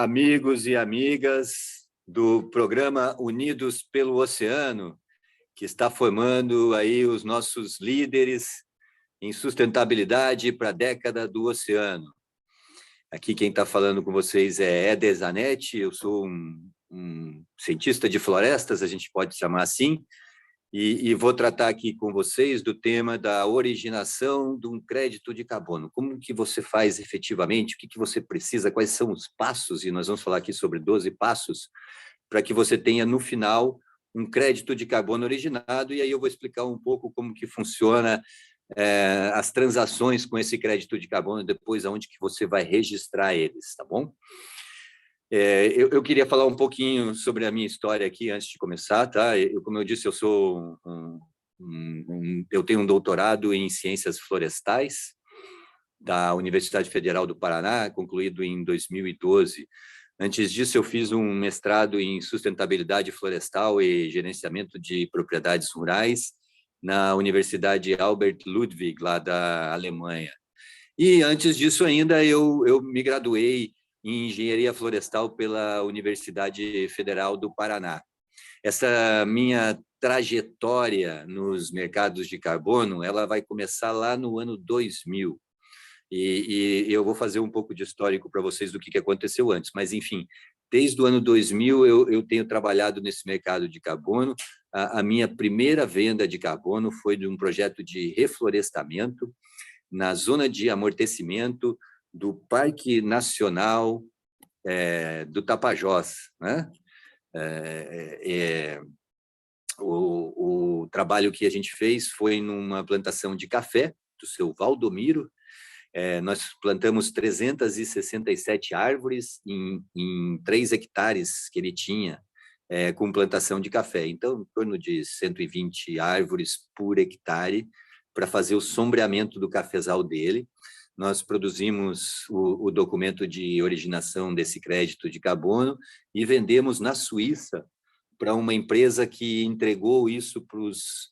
amigos e amigas do programa Unidos pelo Oceano, que está formando aí os nossos líderes em sustentabilidade para a década do oceano. Aqui quem está falando com vocês é Éder Zanetti, eu sou um cientista de florestas, a gente pode chamar assim, e vou tratar aqui com vocês do tema da originação de um crédito de carbono. Como que você faz efetivamente, o que você precisa, quais são os passos, e nós vamos falar aqui sobre 12 passos, para que você tenha, no final, um crédito de carbono originado, e aí eu vou explicar um pouco como que funciona as transações com esse crédito de carbono, depois aonde que você vai registrar eles, tá bom? Eu queria falar um pouquinho sobre a minha história aqui antes de começar, tá? Como eu disse, eu sou eu tenho um doutorado em ciências florestais da Universidade Federal do Paraná, concluído em 2012. Antes disso, eu fiz um mestrado em sustentabilidade florestal e gerenciamento de propriedades rurais na Universidade Albert Ludwig, lá da Alemanha. E antes disso ainda, eu me graduei em engenharia florestal pela Universidade Federal do Paraná. Essa minha trajetória nos mercados de carbono, ela vai começar lá no ano 2000. E eu vou fazer um pouco de histórico para vocês do que aconteceu antes, mas, enfim, desde o ano 2000 eu tenho trabalhado nesse mercado de carbono. A minha primeira venda de carbono foi de um projeto de reflorestamento na zona de amortecimento do Parque Nacional do Tapajós, né? O trabalho que a gente fez foi numa plantação de café do seu Valdomiro. Nós plantamos 367 árvores em 3 hectares que ele tinha, com plantação de café. Então, em torno de 120 árvores por hectare para fazer o sombreamento do cafezal dele. Nós produzimos o documento de originação desse crédito de carbono e vendemos na Suíça para uma empresa que entregou isso para os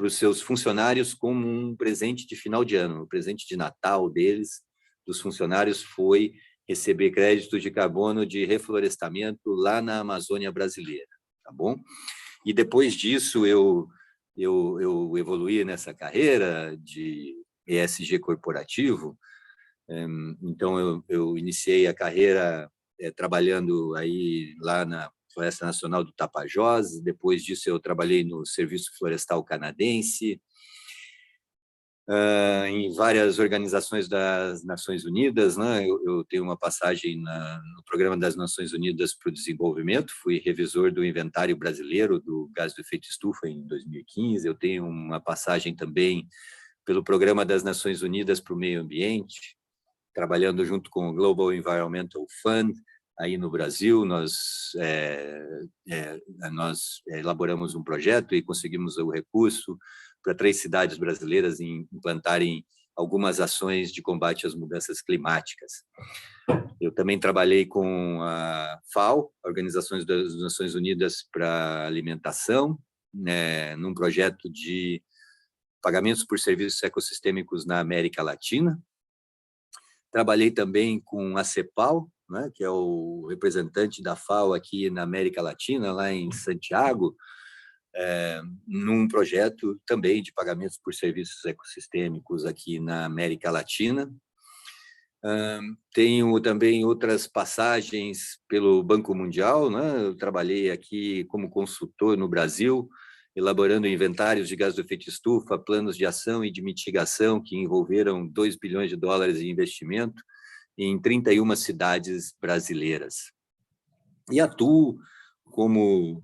seus funcionários como um presente de final de ano. O presente de Natal deles, dos funcionários, foi receber crédito de carbono de reflorestamento lá na Amazônia brasileira, tá bom? E depois disso eu evoluí nessa carreira de ESG corporativo. Então eu iniciei a carreira trabalhando aí lá na Floresta Nacional do Tapajós. Depois disso eu trabalhei no Serviço Florestal Canadense, em várias organizações das Nações Unidas, né? Eu tenho uma passagem no Programa das Nações Unidas para o Desenvolvimento, fui revisor do inventário brasileiro do gás do efeito estufa em 2015, eu tenho uma passagem também pelo Programa das Nações Unidas para o Meio Ambiente, trabalhando junto com o Global Environmental Fund. Aí no Brasil, nós elaboramos um projeto e conseguimos o recurso para 3 cidades brasileiras implantarem algumas ações de combate às mudanças climáticas. Eu também trabalhei com a FAO, Organização das Nações Unidas para a Alimentação, num projeto de pagamentos por serviços ecossistêmicos na América Latina. Trabalhei também com a CEPAL, né, que é o representante da FAO aqui na América Latina, lá em Santiago, num projeto também de pagamentos por serviços ecossistêmicos aqui na América Latina. Tenho também outras passagens pelo Banco Mundial, né? Eu trabalhei aqui como consultor no Brasil, elaborando inventários de gás do efeito estufa, planos de ação e de mitigação que envolveram $2 bilhões em investimento em 31 cidades brasileiras. E atuo como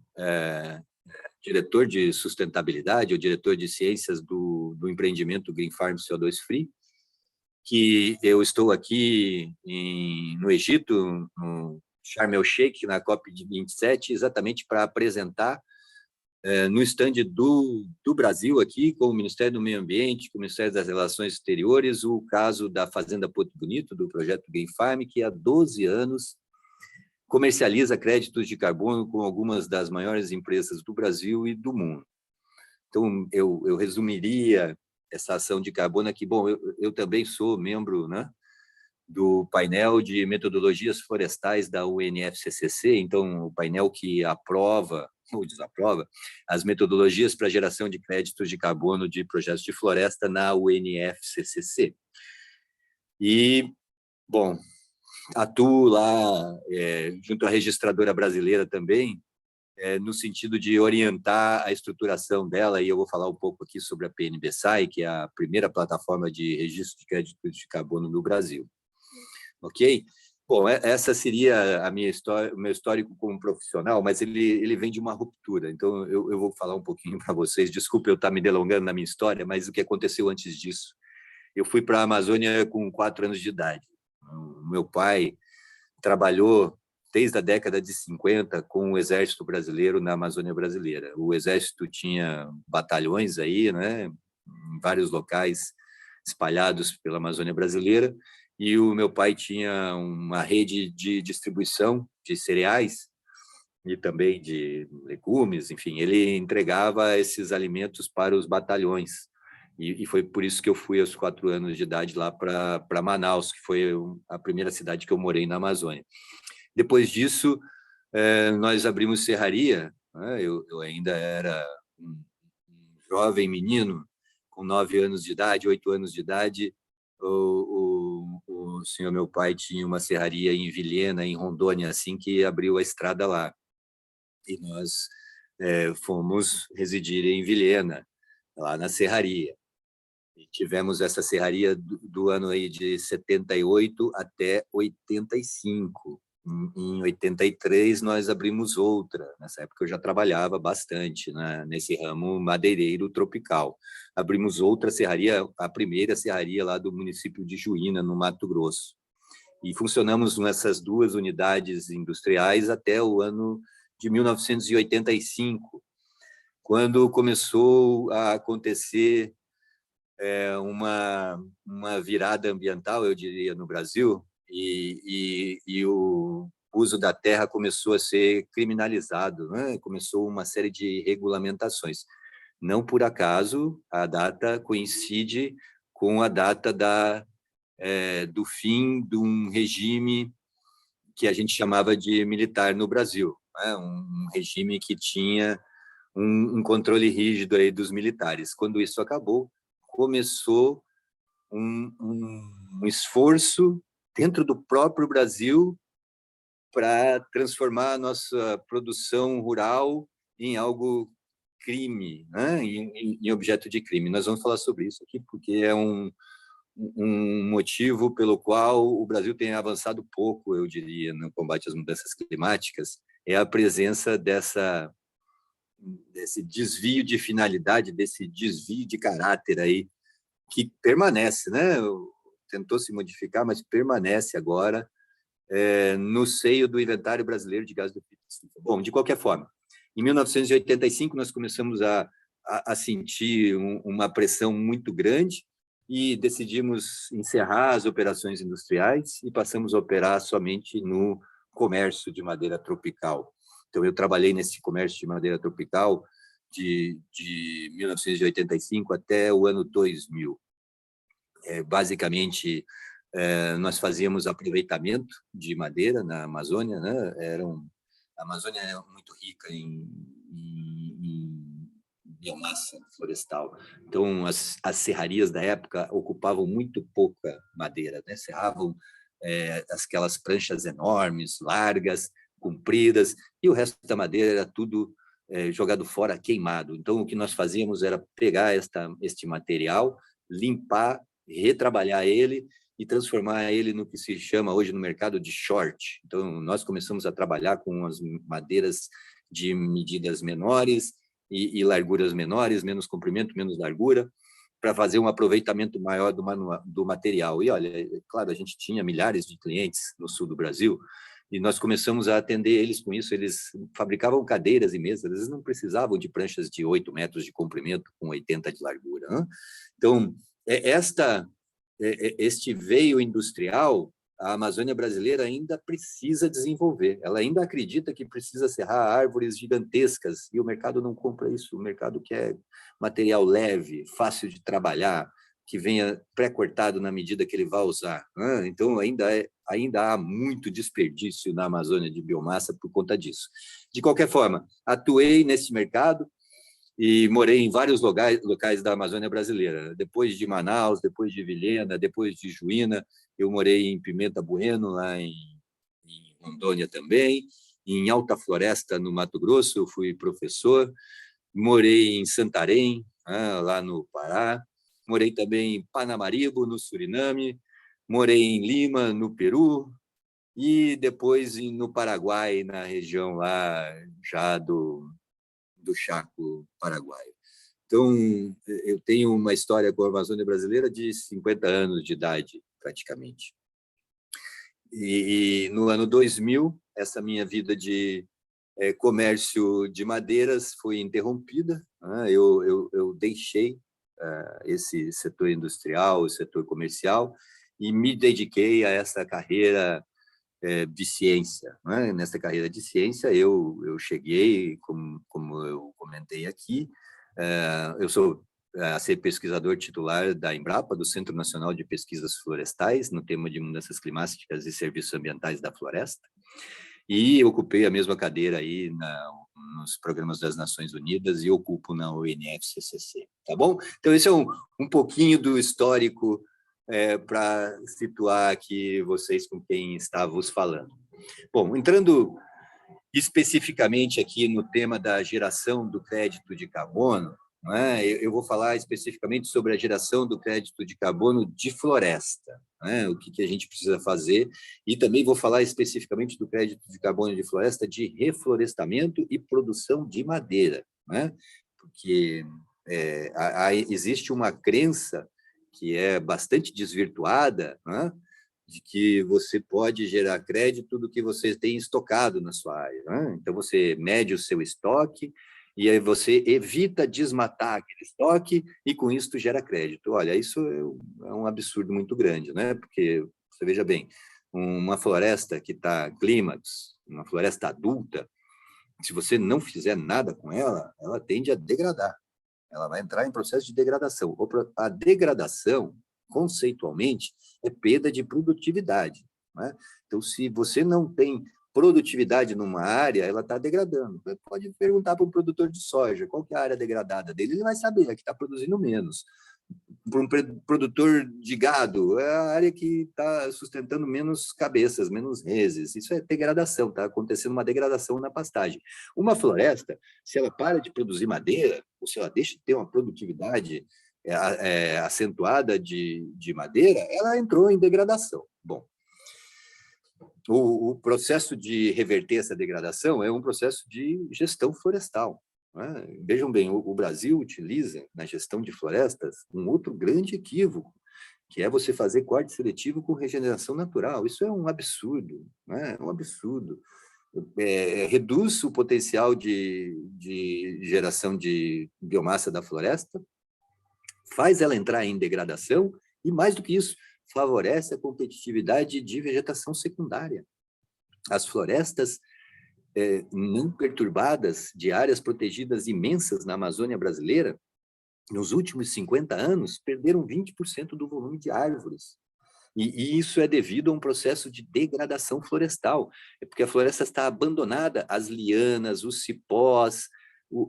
diretor de sustentabilidade, ou diretor de ciências do empreendimento Green Farm CO2 Free, que eu estou aqui no Egito, no Sharm el Sheikh, na COP27, exatamente para apresentar no estande do Brasil aqui, com o Ministério do Meio Ambiente, com o Ministério das Relações Exteriores, o caso da Fazenda Porto Bonito, do projeto Green Farm, que há 12 anos comercializa créditos de carbono com algumas das maiores empresas do Brasil e do mundo. Então, eu resumiria essa ação de carbono aqui. Bom, eu também sou membro, né, do painel de metodologias florestais da UNFCCC, então, o painel que aprova ou desaprova as metodologias para geração de créditos de carbono de projetos de floresta na UNFCCC. E, bom, atuo lá junto à registradora brasileira também, no sentido de orientar a estruturação dela, e eu vou falar um pouco aqui sobre a PNBSAI, que é a primeira plataforma de registro de créditos de carbono no Brasil. Ok? Bom, essa seria a minha história, o meu histórico como profissional, mas ele vem de uma ruptura. Então, eu vou falar um pouquinho para vocês. Desculpe eu estar me delongando na minha história, mas o que aconteceu antes disso? Eu fui para a Amazônia com 4 anos de idade. O meu pai trabalhou desde a década de 50 com o Exército Brasileiro na Amazônia Brasileira. O Exército tinha batalhões aí, né, em vários locais espalhados pela Amazônia Brasileira, e o meu pai tinha uma rede de distribuição de cereais e também de legumes, enfim, ele entregava esses alimentos para os batalhões. E foi por isso que eu fui aos 4 anos de idade lá para Manaus, que foi a primeira cidade que eu morei na Amazônia. Depois disso, nós abrimos serraria, né? Eu ainda era um jovem menino, com 9 anos de idade, 8 anos de idade. O senhor, meu pai, tinha uma serraria em Vilhena, em Rondônia, assim que abriu a estrada lá. E nós fomos residir em Vilhena, lá na serraria. E tivemos essa serraria do ano aí de 78 até 85. Em 83, nós abrimos outra. Nessa época, eu já trabalhava bastante, né, nesse ramo madeireiro tropical. Abrimos outra serraria, a primeira serraria lá do município de Juína, no Mato Grosso. E funcionamos nessas 2 unidades industriais até o ano de 1985, quando começou a acontecer uma virada ambiental, eu diria, no Brasil, e o uso da terra começou a ser criminalizado, né? Começou uma série de regulamentações. Não por acaso, a data coincide com a data do fim de um regime que a gente chamava de militar no Brasil, né? Um regime que tinha um controle rígido aí dos militares. Quando isso acabou, começou um esforço dentro do próprio Brasil para transformar a nossa produção rural em algo crime, né? em objeto de crime. Nós vamos falar sobre isso aqui, porque é um motivo pelo qual o Brasil tem avançado pouco, eu diria, no combate às mudanças climáticas, é a presença desse desvio de finalidade, desse desvio de caráter aí, que permanece, né? Tentou se modificar, mas permanece agora no seio do inventário brasileiro de gases do efeito estufa. Bom, de qualquer forma, em 1985 nós começamos a sentir uma pressão muito grande e decidimos encerrar as operações industriais e passamos a operar somente no comércio de madeira tropical. Então, eu trabalhei nesse comércio de madeira tropical de 1985 até o ano 2000. Basicamente, nós fazíamos aproveitamento de madeira na Amazônia, né? A Amazônia é muito rica em biomassa florestal. Então, as serrarias da época ocupavam muito pouca madeira, né? Serravam aquelas pranchas enormes, largas, compridas, e o resto da madeira era tudo jogado fora, queimado. Então, o que nós fazíamos era pegar este material, limpar, retrabalhar ele e transformar ele no que se chama hoje no mercado de short. Então, nós começamos a trabalhar com as madeiras de medidas menores e larguras menores, menos comprimento, menos largura, para fazer um aproveitamento maior do material. E, olha, claro, a gente tinha milhares de clientes no sul do Brasil, e nós começamos a atender eles com isso. Eles fabricavam cadeiras e mesas, eles não precisavam de pranchas de 8 metros de comprimento com 80 de largura, né? Então, este veio industrial, a Amazônia brasileira ainda precisa desenvolver. Ela ainda acredita que precisa serrar árvores gigantescas, e o mercado não compra isso. O mercado quer material leve, fácil de trabalhar, que venha pré-cortado na medida que ele vai usar. Né? Então, ainda há muito desperdício na Amazônia de biomassa por conta disso. De qualquer forma, atuei nesse mercado e morei em vários locais da Amazônia brasileira. Depois de Manaus, depois de Vilhena, depois de Juína, eu morei em Pimenta Bueno, lá em Rondônia também, em Alta Floresta, no Mato Grosso, eu fui professor, morei em Santarém, lá no Pará, morei também em Panamaribo, no Suriname, morei em Lima, no Peru, e depois no Paraguai, na região lá já do Chaco Paraguaio. Então, eu tenho uma história com a Amazônia brasileira de 50 anos de idade, praticamente. E no ano 2000, essa minha vida de comércio de madeiras foi interrompida. Eu deixei esse setor industrial, o setor comercial, e me dediquei a essa carreira de ciência. Nessa carreira de ciência, eu cheguei, como eu comentei aqui, eu sou a ser pesquisador titular da Embrapa, do Centro Nacional de Pesquisas Florestais, no tema de mudanças climáticas e serviços ambientais da floresta, e ocupei a mesma cadeira aí nos programas das Nações Unidas e ocupo na UNFCCC, tá bom? Então, esse é um pouquinho do histórico para situar aqui vocês com quem estávamos falando. Bom, entrando especificamente aqui no tema da geração do crédito de carbono, eu vou falar especificamente sobre a geração do crédito de carbono de floresta, o que a gente precisa fazer, e também vou falar especificamente do crédito de carbono de floresta de reflorestamento e produção de madeira, porque existe uma crença que é bastante desvirtuada, de que você pode gerar crédito do que você tem estocado na sua área. Então, você mede o seu estoque e aí você evita desmatar aquele estoque e, com isso, gera crédito. Olha, isso é um absurdo muito grande, porque, você veja bem, uma floresta que está clímax, uma floresta adulta, se você não fizer nada com ela, ela tende a degradar. Ela vai entrar em processo de degradação. A degradação, conceitualmente, é perda de produtividade. Então, se você não tem produtividade numa área, ela está degradando. Você pode perguntar para um produtor de soja qual que é a área degradada dele, ele vai saber, é que está produzindo menos. Para um produtor de gado, é a área que está sustentando menos cabeças, menos reses. Isso é degradação, está acontecendo uma degradação na pastagem. Uma floresta, se ela para de produzir madeira, ou se ela deixa de ter uma produtividade acentuada de madeira, ela entrou em degradação. Bom, o processo de reverter essa degradação é um processo de gestão florestal. Vejam bem, o Brasil utiliza, na gestão de florestas, um outro grande equívoco, que é você fazer corte seletivo com regeneração natural. Isso é um absurdo, é um absurdo. Reduz o potencial de geração de biomassa da floresta, faz ela entrar em degradação e, mais do que isso, favorece a competitividade de vegetação secundária. As florestas não perturbadas de áreas protegidas imensas na Amazônia brasileira, nos últimos 50 anos, perderam 20% do volume de árvores. E isso é devido a um processo de degradação florestal, porque a floresta está abandonada, as lianas, os cipós,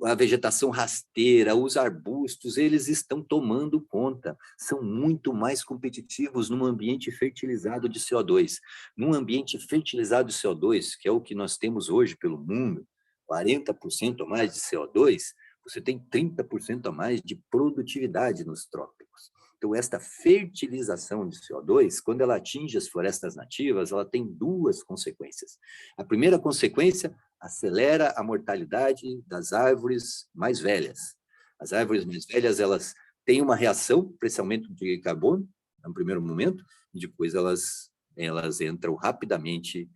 a vegetação rasteira, os arbustos, eles estão tomando conta, são muito mais competitivos num ambiente fertilizado de CO2. Num ambiente fertilizado de CO2, que é o que nós temos hoje pelo mundo, 40% a mais de CO2, você tem 30% a mais de produtividade nos trópicos. Então, esta fertilização de CO2, quando ela atinge as florestas nativas, ela tem duas consequências. A primeira consequência, acelera a mortalidade das árvores mais velhas. As árvores mais velhas, elas têm uma reação para esse aumento de carbono, no primeiro momento, e depois elas entram rapidamente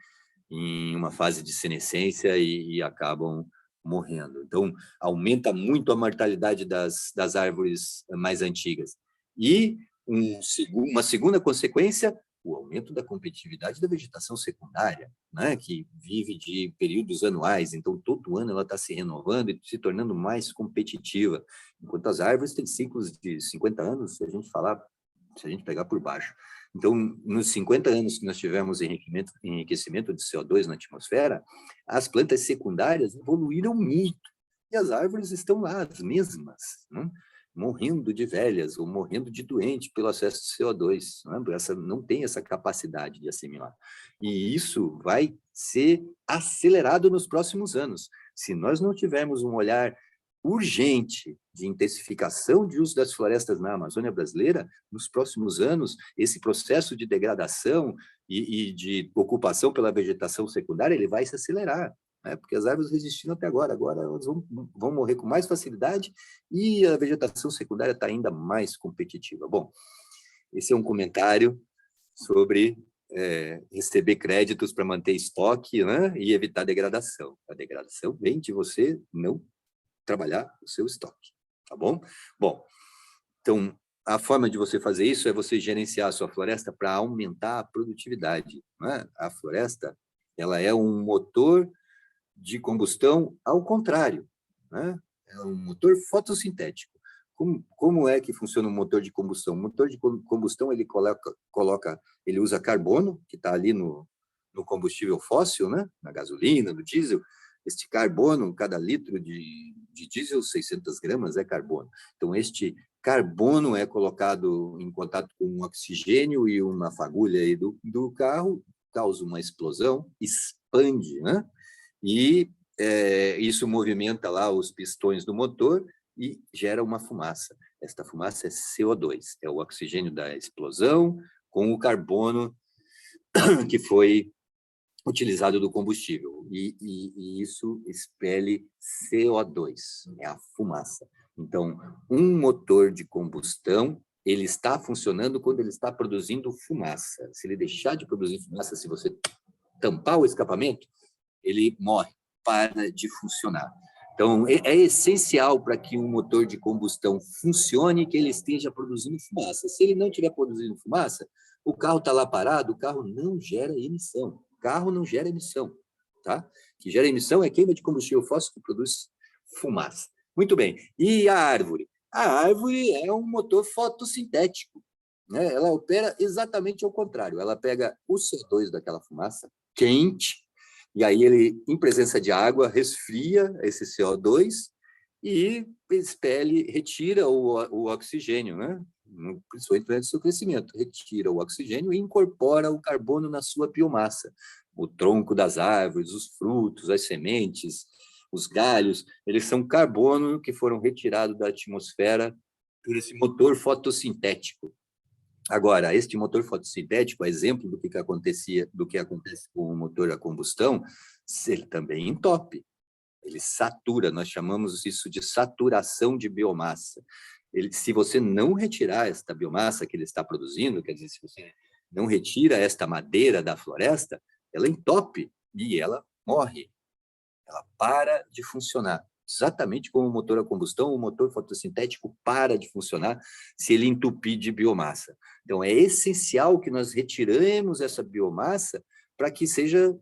em uma fase de senescência e acabam morrendo. Então, aumenta muito a mortalidade das árvores mais antigas. E uma segunda consequência, o aumento da competitividade da vegetação secundária, né, que vive de períodos anuais, então todo ano ela está se renovando e se tornando mais competitiva, enquanto as árvores têm ciclos de 50 anos, se a gente pegar por baixo. Então, nos 50 anos que nós tivemos enriquecimento de CO2 na atmosfera, as plantas secundárias evoluíram muito, e as árvores estão lá, as mesmas, né? Morrendo de velhas ou morrendo de doente pelo excesso de CO2. Não tem essa capacidade de assimilar. E isso vai ser acelerado nos próximos anos. Se nós não tivermos um olhar urgente de intensificação de uso das florestas na Amazônia brasileira, nos próximos anos, esse processo de degradação e de ocupação pela vegetação secundária, ele vai se acelerar. Porque as árvores resistiram até agora elas vão morrer com mais facilidade e a vegetação secundária está ainda mais competitiva. Bom, esse é um comentário sobre receber créditos para manter estoque, né, e evitar degradação. A degradação vem de você não trabalhar o seu estoque, tá bom? Bom, então, a forma de você fazer isso é você gerenciar a sua floresta para aumentar a produtividade, né? A floresta, ela é um motor de combustão ao contrário, né? É um motor fotossintético. Como é que funciona um motor de combustão? O motor de combustão, ele usa carbono, que está ali no combustível fóssil, né? Na gasolina, no diesel. Este carbono, cada litro de diesel, 600 gramas é carbono. Então, este carbono é colocado em contato com um oxigênio e uma fagulha aí do carro, causa uma explosão, expande, né? E isso movimenta lá os pistões do motor e gera uma fumaça. Esta fumaça é CO2, é o oxigênio da explosão com o carbono que foi utilizado do combustível. E isso expele CO2, é a fumaça. Então, um motor de combustão, ele está funcionando quando ele está produzindo fumaça. Se ele deixar de produzir fumaça, se você tampar o escapamento, ele morre, para de funcionar. Então, é essencial para que um motor de combustão funcione que ele esteja produzindo fumaça. Se ele não estiver produzindo fumaça, o carro está lá parado, o carro não gera emissão. O carro não gera emissão, tá? O que gera emissão é queima de combustível fóssil que produz fumaça. Muito bem. E a árvore? A árvore é um motor fotossintético, né? Ela opera exatamente ao contrário. Ela pega o CO2 daquela fumaça quente, e aí ele, em presença de água, resfria esse CO2 e retira o oxigênio, né? Principalmente durante o seu crescimento, retira o oxigênio e incorpora o carbono na sua biomassa. O tronco das árvores, os frutos, as sementes, os galhos, eles são carbono que foram retirados da atmosfera por esse motor fotossintético. Agora, este motor fotossintético, exemplo do que acontece com o motor a combustão, ele também entope, ele satura, nós chamamos isso de saturação de biomassa. Se você não retirar esta biomassa que ele está produzindo, quer dizer, se você não retira esta madeira da floresta, ela entope e ela morre, ela para de funcionar. Exatamente como o motor a combustão, o motor fotossintético para de funcionar se ele entupir de biomassa. Então, é essencial que nós retiremos essa biomassa para que seja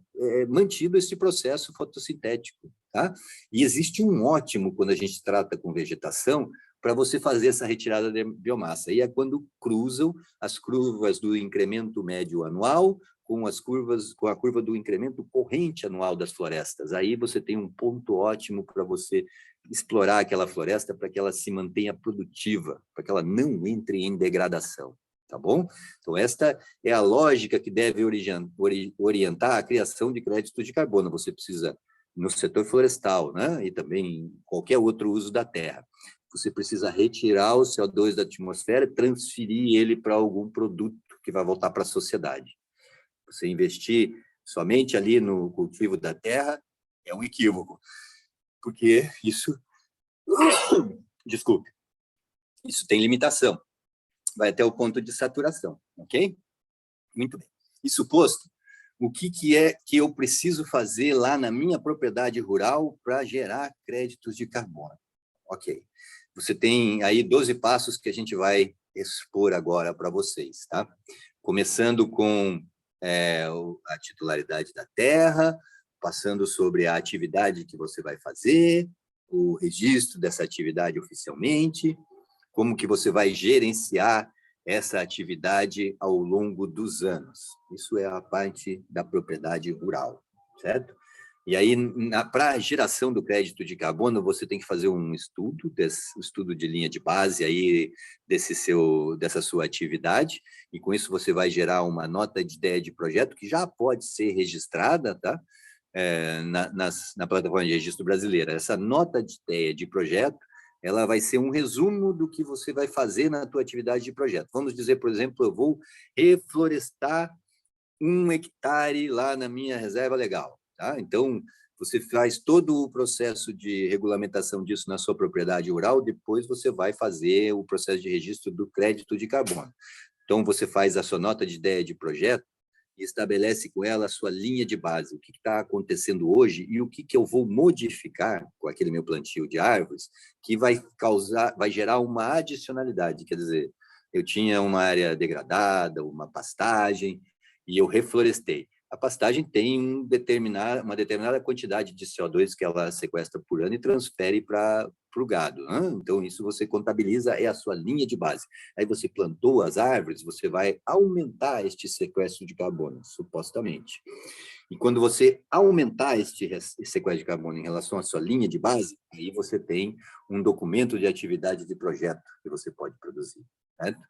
mantido esse processo fotossintético, tá? E existe um ótimo, quando a gente trata com vegetação, para você fazer essa retirada de biomassa. E é quando cruzam as curvas do incremento médio anual com a curva do incremento corrente anual das florestas. Aí você tem um ponto ótimo para você explorar aquela floresta para que ela se mantenha produtiva, para que ela não entre em degradação, tá bom? Então, esta é a lógica que deve orientar a criação de créditos de carbono. Você precisa, no setor florestal, né, e também em qualquer outro uso da terra, você precisa retirar o CO2 da atmosfera e transferir ele para algum produto que vai voltar para a sociedade. Você investir somente ali no cultivo da terra é um equívoco, porque isso, desculpe, isso tem limitação, vai até o ponto de saturação, ok? Muito bem. Isso posto, o que é que eu preciso fazer lá na minha propriedade rural para gerar créditos de carbono? Ok. Você tem aí 12 passos que a gente vai expor agora para vocês, tá? começando com a titularidade da terra, passando sobre a atividade que você vai fazer, o registro dessa atividade oficialmente, como que você vai gerenciar essa atividade ao longo dos anos. Isso é a parte da propriedade rural, certo? E aí, para a geração do crédito de carbono, você tem que fazer um estudo, estudo de linha de base aí dessa sua atividade, e com isso você vai gerar uma nota de ideia de projeto que já pode ser registrada, tá? Na plataforma de registro brasileira. Essa nota de ideia de projeto, ela vai ser um resumo do que você vai fazer na tua atividade de projeto. Vamos dizer, por exemplo, eu vou reflorestar 1 hectare lá na minha reserva legal. Tá? Então, você faz todo o processo de regulamentação disso na sua propriedade rural, depois você vai fazer o processo de registro do crédito de carbono. Então, você faz a sua nota de ideia de projeto e estabelece com ela a sua linha de base, o que está acontecendo hoje e o que eu vou modificar com aquele meu plantio de árvores, que vai gerar uma adicionalidade, quer dizer, eu tinha uma área degradada, uma pastagem, e eu reflorestei. A pastagem tem uma determinada quantidade de CO2 que ela sequestra por ano e transfere para o gado. Né? Então, isso você contabiliza, é a sua linha de base. Aí você plantou as árvores, você vai aumentar este sequestro de carbono, supostamente. E quando você aumentar este sequestro de carbono em relação à sua linha de base, aí você tem um documento de atividade de projeto que você pode produzir. Certo?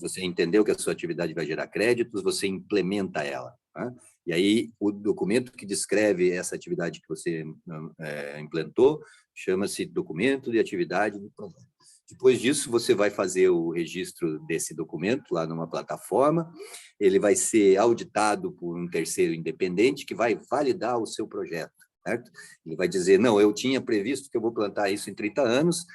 Você entendeu que a sua atividade vai gerar créditos, você implementa ela. Né? E aí, o documento que descreve essa atividade que você implantou chama-se documento de atividade de projeto. Depois disso, você vai fazer o registro desse documento lá numa plataforma, ele vai ser auditado por um terceiro independente que vai validar o seu projeto, certo? Ele vai dizer, não, eu tinha previsto que eu vou plantar isso em 30 anos,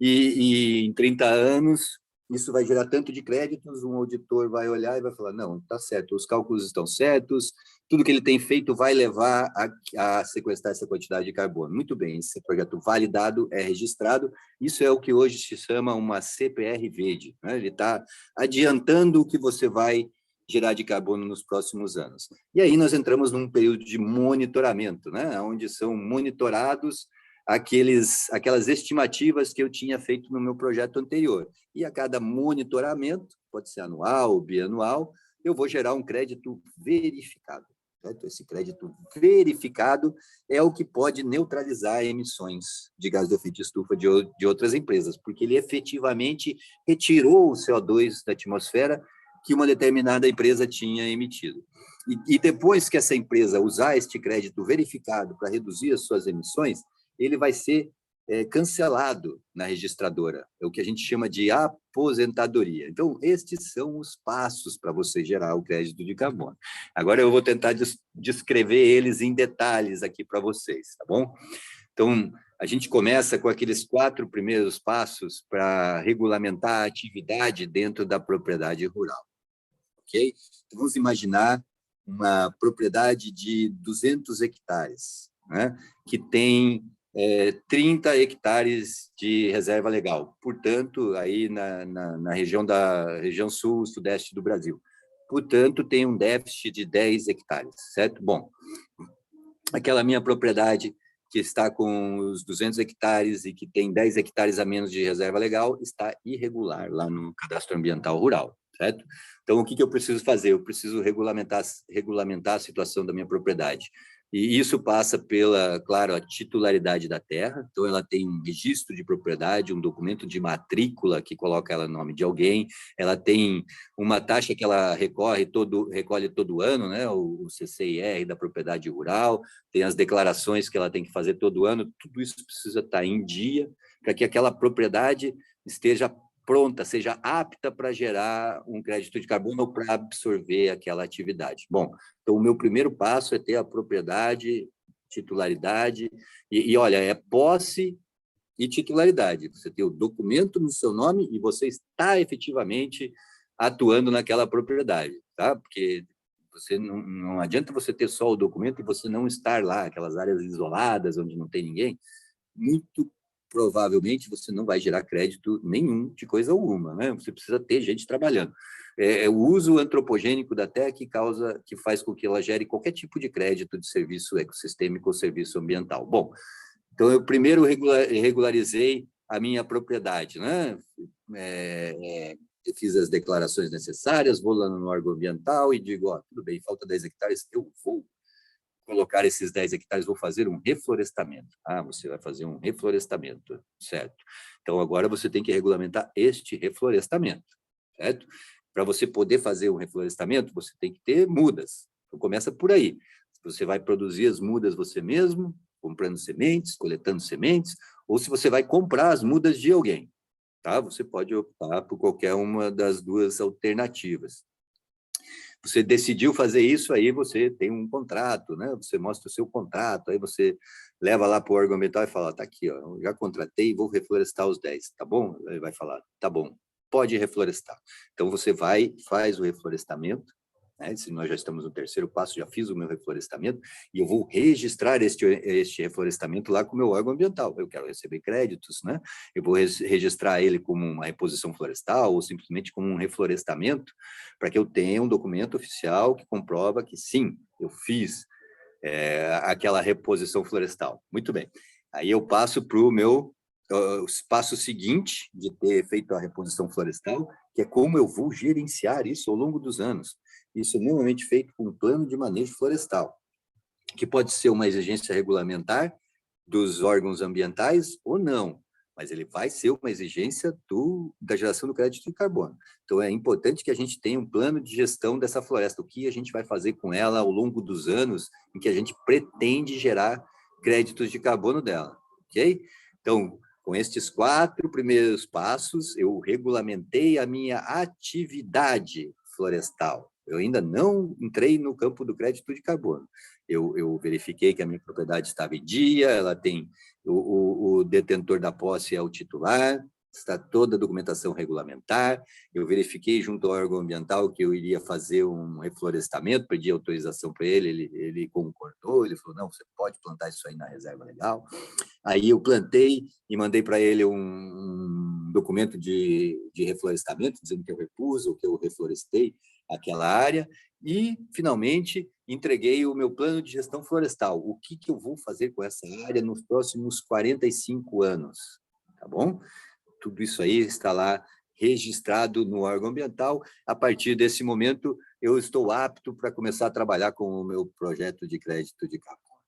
e em 30 anos isso vai gerar tanto de créditos, um auditor vai olhar e vai falar, não, está certo, os cálculos estão certos, tudo que ele tem feito vai levar a sequestrar essa quantidade de carbono. Muito bem, esse projeto validado é registrado, isso é o que hoje se chama uma CPR verde, né? Ele está adiantando o que você vai gerar de carbono nos próximos anos. E aí nós entramos num período de monitoramento, né? Onde são monitorados aquelas estimativas que eu tinha feito no meu projeto anterior. E a cada monitoramento, pode ser anual, bianual, eu vou gerar um crédito verificado. Certo? Esse crédito verificado é o que pode neutralizar emissões de gás de efeito de estufa de outras empresas, porque ele efetivamente retirou o CO2 da atmosfera que uma determinada empresa tinha emitido. E depois que essa empresa usar este crédito verificado para reduzir as suas emissões, ele vai ser cancelado na registradora, é o que a gente chama de aposentadoria. Então, estes são os passos para você gerar o crédito de carbono. Agora eu vou tentar descrever eles em detalhes aqui para vocês, tá bom? Então, a gente começa com aqueles 4 primeiros passos para regulamentar a atividade dentro da propriedade rural, ok? Então, vamos imaginar uma propriedade de 200 hectares, né, que tem 30 hectares de reserva legal, portanto, aí na região sul, sudeste do Brasil. Portanto, tem um déficit de 10 hectares, certo? Bom, aquela minha propriedade que está com os 200 hectares e que tem 10 hectares a menos de reserva legal, está irregular lá no Cadastro Ambiental Rural, certo? Então, o que eu preciso fazer? Eu preciso regulamentar a situação da minha propriedade. E isso passa pela, claro, a titularidade da terra. Então, ela tem um registro de propriedade, um documento de matrícula que coloca ela no nome de alguém. Ela tem uma taxa que ela recolhe todo ano, né? O CCIR da propriedade rural. Tem as declarações que ela tem que fazer todo ano. Tudo isso precisa estar em dia para que aquela propriedade esteja pronta, seja apta para gerar um crédito de carbono ou para absorver aquela atividade. Bom, então o meu primeiro passo é ter a propriedade, titularidade, e olha, é posse e titularidade. Você tem o documento no seu nome e você está efetivamente atuando naquela propriedade, tá? Porque não adianta você ter só o documento e você não estar lá, aquelas áreas isoladas onde não tem ninguém. Muito provavelmente você não vai gerar crédito nenhum de coisa alguma, né? Você precisa ter gente trabalhando. O uso antropogênico da terra que faz com que ela gere qualquer tipo de crédito de serviço ecossistêmico ou serviço ambiental. Bom, então eu primeiro regularizei a minha propriedade, né? Eu fiz as declarações necessárias, vou lá no órgão ambiental e digo, ó, tudo bem, falta 10 hectares, eu vou colocar esses 10 hectares, vou fazer um reflorestamento. Ah, você vai fazer um reflorestamento, certo. Então, agora você tem que regulamentar este reflorestamento, certo? Para você poder fazer um reflorestamento, você tem que ter mudas. Então, começa por aí. Você vai produzir as mudas você mesmo, comprando sementes, coletando sementes, ou se você vai comprar as mudas de alguém, tá? Você pode optar por qualquer uma das duas alternativas. Você decidiu fazer isso, aí você tem um contrato, né? Você mostra o seu contrato, aí você leva lá para o órgão ambiental e fala, tá aqui, ó, já contratei, vou reflorestar os 10, tá bom? Ele vai falar, tá bom, pode reflorestar. Então, você vai, faz o reflorestamento, né? Se nós já estamos no terceiro passo, já fiz o meu reflorestamento, e eu vou registrar este reflorestamento lá com o meu órgão ambiental. Eu quero receber créditos, né? Eu vou registrar ele como uma reposição florestal ou simplesmente como um reflorestamento, para que eu tenha um documento oficial que comprova que sim, eu fiz aquela reposição florestal. Muito bem. Aí eu passo para o meu passo seguinte de ter feito a reposição florestal, que é como eu vou gerenciar isso ao longo dos anos. Isso é normalmente feito com um plano de manejo florestal, que pode ser uma exigência regulamentar dos órgãos ambientais ou não, mas ele vai ser uma exigência da geração do crédito de carbono. Então, é importante que a gente tenha um plano de gestão dessa floresta, o que a gente vai fazer com ela ao longo dos anos em que a gente pretende gerar créditos de carbono dela, ok? Então, com estes 4 primeiros passos, eu regulamentei a minha atividade florestal. Eu ainda não entrei no campo do crédito de carbono. Eu verifiquei que a minha propriedade estava em dia, ela tem o detentor da posse é o titular, está toda a documentação regulamentar. Eu verifiquei junto ao órgão ambiental que eu iria fazer um reflorestamento, pedi autorização para ele concordou, ele falou, não, você pode plantar isso aí na reserva legal. Aí eu plantei e mandei para ele um documento de reflorestamento, dizendo que eu repus ou que eu reflorestei aquela área, e, finalmente, entreguei o meu plano de gestão florestal. O que eu vou fazer com essa área nos próximos 45 anos, tá bom? Tudo isso aí está lá registrado no órgão ambiental. A partir desse momento, eu estou apto para começar a trabalhar com o meu projeto de crédito de carbono,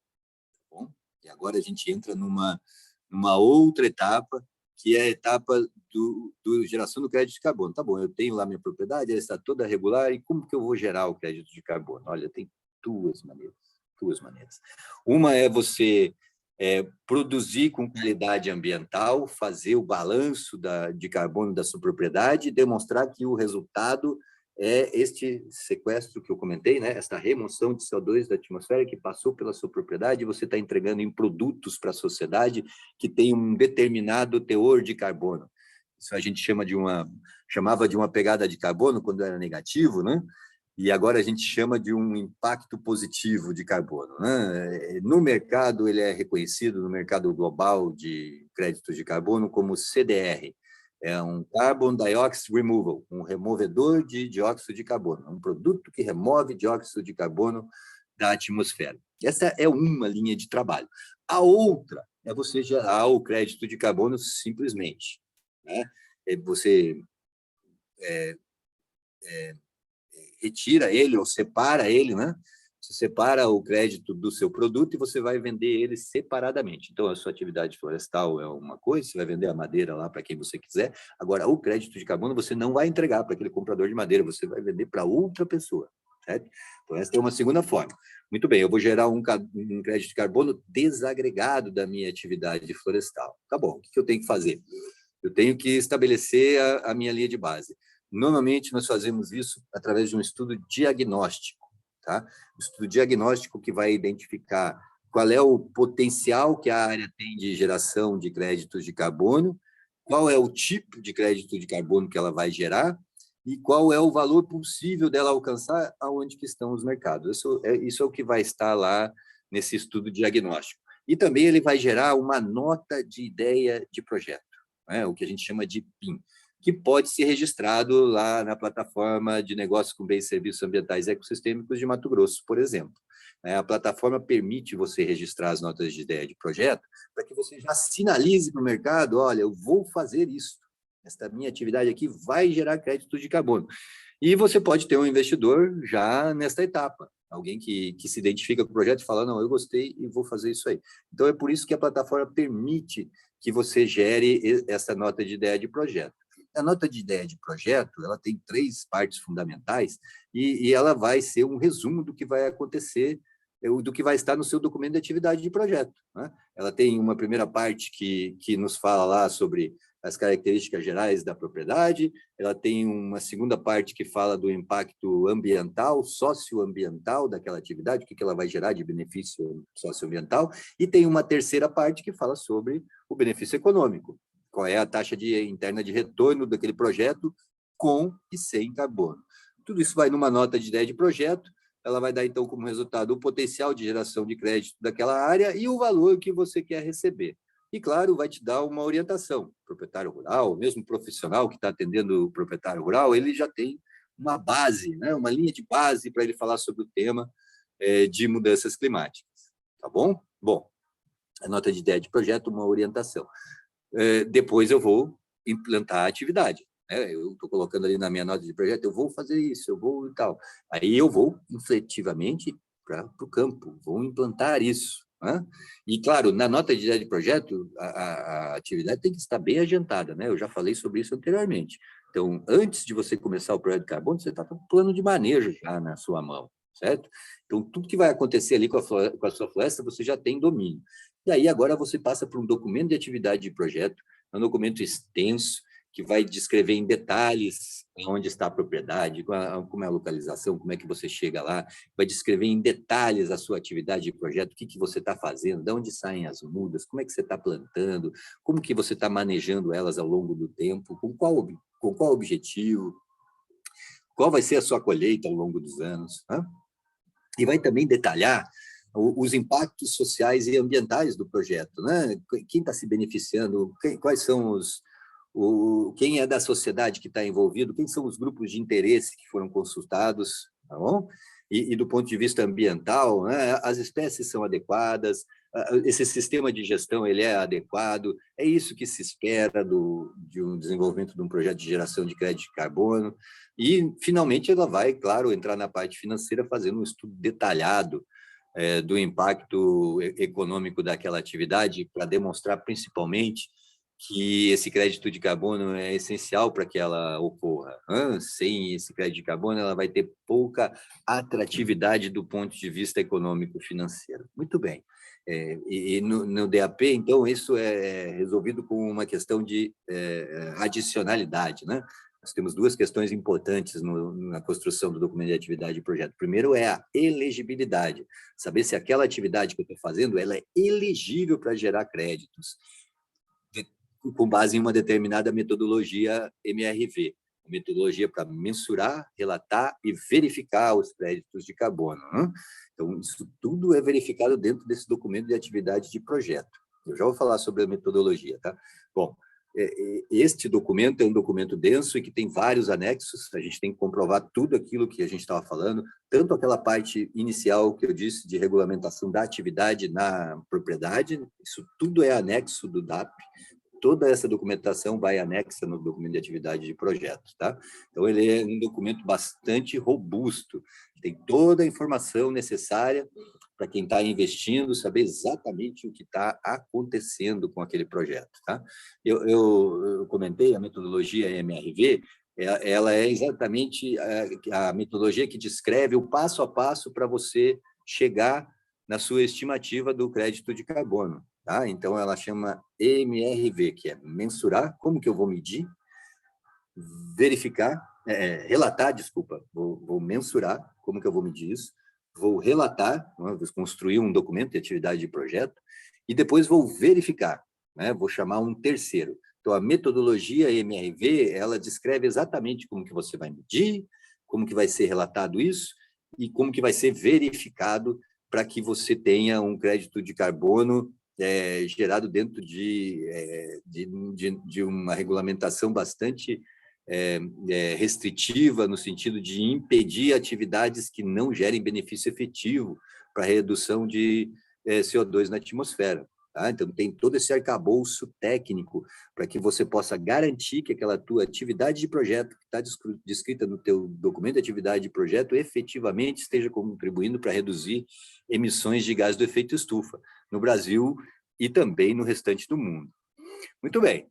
tá bom? E agora a gente entra numa outra etapa, que é a etapa do geração do crédito de carbono. Tá bom, eu tenho lá minha propriedade, ela está toda regular, e como que eu vou gerar o crédito de carbono? Olha, tem duas maneiras. Uma é você produzir com qualidade ambiental, fazer o balanço de carbono da sua propriedade, demonstrar que o resultado é este sequestro que eu comentei, né? Esta remoção de CO2 da atmosfera que passou pela sua propriedade, você está entregando em produtos para a sociedade que tem um determinado teor de carbono. Isso a gente chamava de uma pegada de carbono quando era negativo, né? E agora a gente chama de um impacto positivo de carbono, né? No mercado, ele é reconhecido, no mercado global de créditos de carbono, como CDR, é um Carbon Dioxide Removal, um removedor de dióxido de carbono, um produto que remove dióxido de carbono da atmosfera. Essa é uma linha de trabalho. A outra é você gerar o crédito de carbono simplesmente, né? Você retira ele ou separa ele, né? Você separa o crédito do seu produto e você vai vender ele separadamente. Então, a sua atividade florestal é uma coisa, você vai vender a madeira lá para quem você quiser. Agora, o crédito de carbono você não vai entregar para aquele comprador de madeira, você vai vender para outra pessoa, certo? Então, essa é uma segunda forma. Muito bem, eu vou gerar um crédito de carbono desagregado da minha atividade florestal. Tá bom, o que eu tenho que fazer? Eu tenho que estabelecer a minha linha de base. Normalmente, nós fazemos isso através de um estudo diagnóstico, tá? Um estudo diagnóstico que vai identificar qual é o potencial que a área tem de geração de créditos de carbono, qual é o tipo de crédito de carbono que ela vai gerar e qual é o valor possível dela alcançar aonde que estão os mercados. Isso é o que vai estar lá nesse estudo diagnóstico. E também ele vai gerar uma nota de ideia de projeto, né? O que a gente chama de PIN, que pode ser registrado lá na plataforma de negócios com bens e serviços ambientais e ecossistêmicos de Mato Grosso, por exemplo. A plataforma permite você registrar as notas de ideia de projeto para que você já sinalize para o mercado, olha, eu vou fazer isso, esta minha atividade aqui vai gerar crédito de carbono. E você pode ter um investidor já nesta etapa, alguém que se identifica com o projeto e fala, não, eu gostei e vou fazer isso aí. Então, é por isso que a plataforma permite que você gere essa nota de ideia de projeto. A nota de ideia de projeto, ela tem 3 partes fundamentais e ela vai ser um resumo do que vai acontecer, do que vai estar no seu documento de atividade de projeto, né? Ela tem uma primeira parte que nos fala lá sobre as características gerais da propriedade, ela tem uma segunda parte que fala do impacto ambiental, socioambiental daquela atividade, o que ela vai gerar de benefício socioambiental, e tem uma terceira parte que fala sobre o benefício econômico, qual é a taxa interna de retorno daquele projeto com e sem carbono. Tudo isso vai numa nota de ideia de projeto, ela vai dar, então, como resultado, o potencial de geração de crédito daquela área e o valor que você quer receber. E, claro, vai te dar uma orientação. O proprietário rural, mesmo profissional que está atendendo o proprietário rural, ele já tem uma base, né? Uma linha de base para ele falar sobre o tema de mudanças climáticas. Tá bom? Bom, a nota de ideia de projeto, uma orientação. Depois eu vou implantar a atividade. Eu estou colocando ali na minha nota de projeto, eu vou fazer isso, eu vou e tal. Aí eu vou, efetivamente, para o campo, vou implantar isso. Né? E, claro, na nota de ideia de projeto, a atividade tem que estar bem adiantada, né? Eu já falei sobre isso anteriormente. Então, antes de você começar o projeto de carbono, você está com um plano de manejo já na sua mão, certo? Então, tudo que vai acontecer ali com a sua floresta, você já tem domínio. E aí, agora, você passa por um documento de atividade de projeto, um documento extenso, que vai descrever em detalhes onde está a propriedade, como é a localização, como é que você chega lá, vai descrever em detalhes a sua atividade de projeto, o que você está fazendo, de onde saem as mudas, como é que você está plantando, como que você está manejando elas ao longo do tempo, com qual objetivo, qual vai ser a sua colheita ao longo dos anos. Né? E vai também detalhar os impactos sociais e ambientais do projeto, né? Quem está se beneficiando, quais são quem é da sociedade que está envolvido, quem são os grupos de interesse que foram consultados, tá bom? E do ponto de vista ambiental, né, as espécies são adequadas, esse sistema de gestão ele é adequado, é isso que se espera de um desenvolvimento de um projeto de geração de crédito de carbono, e, finalmente, ela vai, claro, entrar na parte financeira fazendo um estudo detalhado do impacto econômico daquela atividade para demonstrar, principalmente, que esse crédito de carbono é essencial para que ela ocorra. Sem esse crédito de carbono, ela vai ter pouca atratividade do ponto de vista econômico-financeiro. Muito bem. E no DAP, então, isso é resolvido com uma questão de adicionalidade, né? Nós temos 2 questões importantes na construção do documento de atividade de projeto. Primeiro é a elegibilidade, saber se aquela atividade que eu estou fazendo ela é elegível para gerar créditos, com base em uma determinada metodologia MRV, metodologia para mensurar, relatar e verificar os créditos de carbono. Né? Então, isso tudo é verificado dentro desse documento de atividade de projeto. Eu já vou falar sobre a metodologia, tá? Bom, este documento é um documento denso e que tem vários anexos, a gente tem que comprovar tudo aquilo que a gente estava falando, tanto aquela parte inicial que eu disse de regulamentação da atividade na propriedade, isso tudo é anexo do DAP, toda essa documentação vai anexa no documento de atividade de projeto, tá? Então, ele é um documento bastante robusto, tem toda a informação necessária para quem está investindo, saber exatamente o que está acontecendo com aquele projeto, tá? Eu comentei, a metodologia MRV, ela é exatamente a metodologia que descreve o passo a passo para você chegar na sua estimativa do crédito de carbono. Tá? Então, ela chama MRV, que é mensurar, como que eu vou medir, verificar, relatar, desculpa, vou mensurar, como que eu vou medir isso, vou relatar, vou construir um documento de atividade de projeto, e depois vou verificar, né? Vou chamar um terceiro. Então, a metodologia MRV, ela descreve exatamente como que você vai medir, como que vai ser relatado isso, e como que vai ser verificado para que você tenha um crédito de carbono gerado dentro de uma regulamentação bastante restritiva, no sentido de impedir atividades que não gerem benefício efetivo para a redução de CO2 na atmosfera. Tá? Então, tem todo esse arcabouço técnico para que você possa garantir que aquela tua atividade de projeto que está descrita no teu documento de atividade de projeto efetivamente esteja contribuindo para reduzir emissões de gás do efeito estufa no Brasil e também no restante do mundo. Muito bem.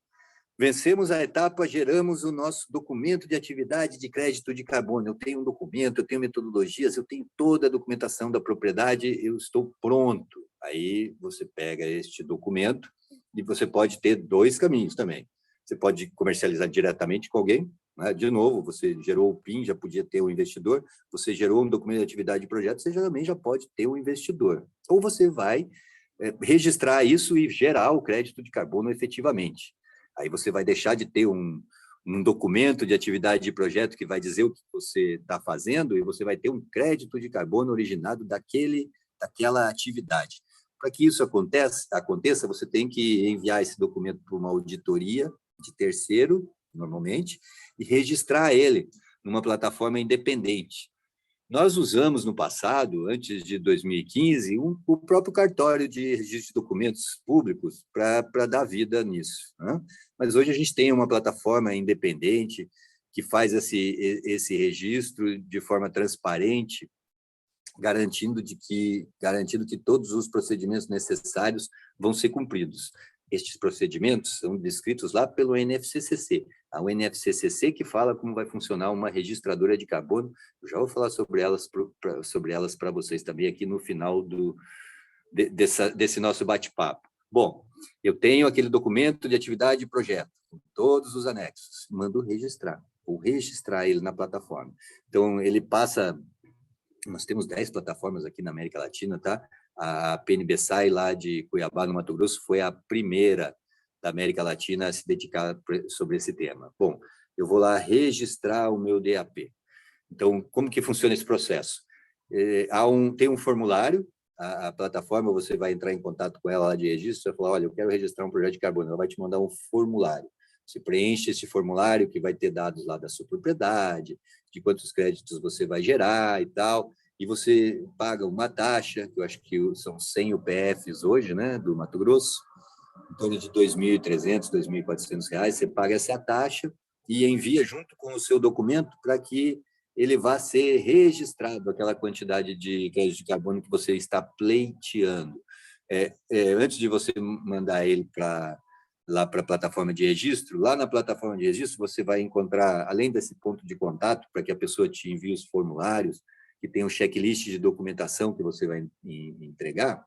Vencemos a etapa, geramos o nosso documento de atividade de crédito de carbono. Eu tenho um documento, eu tenho metodologias, eu tenho toda a documentação da propriedade, eu estou pronto. Aí você pega este documento e você pode ter dois caminhos também. Você pode comercializar diretamente com alguém, né? De novo, você gerou o PIN, já podia ter um investidor, você gerou um documento de atividade de projeto, você também já pode ter um investidor. Ou você vai registrar isso e gerar o crédito de carbono efetivamente. Aí você vai deixar de ter um documento de atividade de projeto que vai dizer o que você está fazendo e você vai ter um crédito de carbono originado daquela atividade. Para que isso aconteça, você tem que enviar esse documento para uma auditoria de terceiro, normalmente, e registrar ele numa plataforma independente. Nós usamos no passado, antes de 2015, o próprio cartório de registro de documentos públicos para dar vida nisso, né? Mas hoje a gente tem uma plataforma independente que faz esse registro de forma transparente, garantindo que todos os procedimentos necessários vão ser cumpridos. Estes procedimentos são descritos lá pelo NFCCC. A UNFCCC que fala como vai funcionar uma registradora de carbono. Eu já vou falar sobre elas para vocês também aqui no final desse nosso bate-papo. Bom, eu tenho aquele documento de atividade de projeto, com todos os anexos. Mando registrar, ou registrar ele na plataforma. Então, ele passa... Nós temos 10 plataformas aqui na América Latina, tá? A PNBSAI, lá de Cuiabá, no Mato Grosso, foi a primeira da América Latina a se dedicar sobre esse tema. Bom, eu vou lá registrar o meu DAP. Então, como que funciona esse processo? Tem um formulário, a plataforma, você vai entrar em contato com ela lá de registro, você vai falar, olha, eu quero registrar um projeto de carbono, ela vai te mandar um formulário. Você preenche esse formulário, que vai ter dados lá da sua propriedade, de quantos créditos você vai gerar e tal, e você paga uma taxa, que eu acho que são 100 UPFs hoje, né, do Mato Grosso, em torno de R$ 2.300, R$ 2.400, você paga essa taxa e envia junto com o seu documento para que ele vá ser registrado, aquela quantidade de crédito de carbono que você está pleiteando. Antes de você mandar ele lá para a plataforma de registro, lá na plataforma de registro você vai encontrar, além desse ponto de contato, para que a pessoa te envie os formulários, que tem um checklist de documentação que você vai entregar,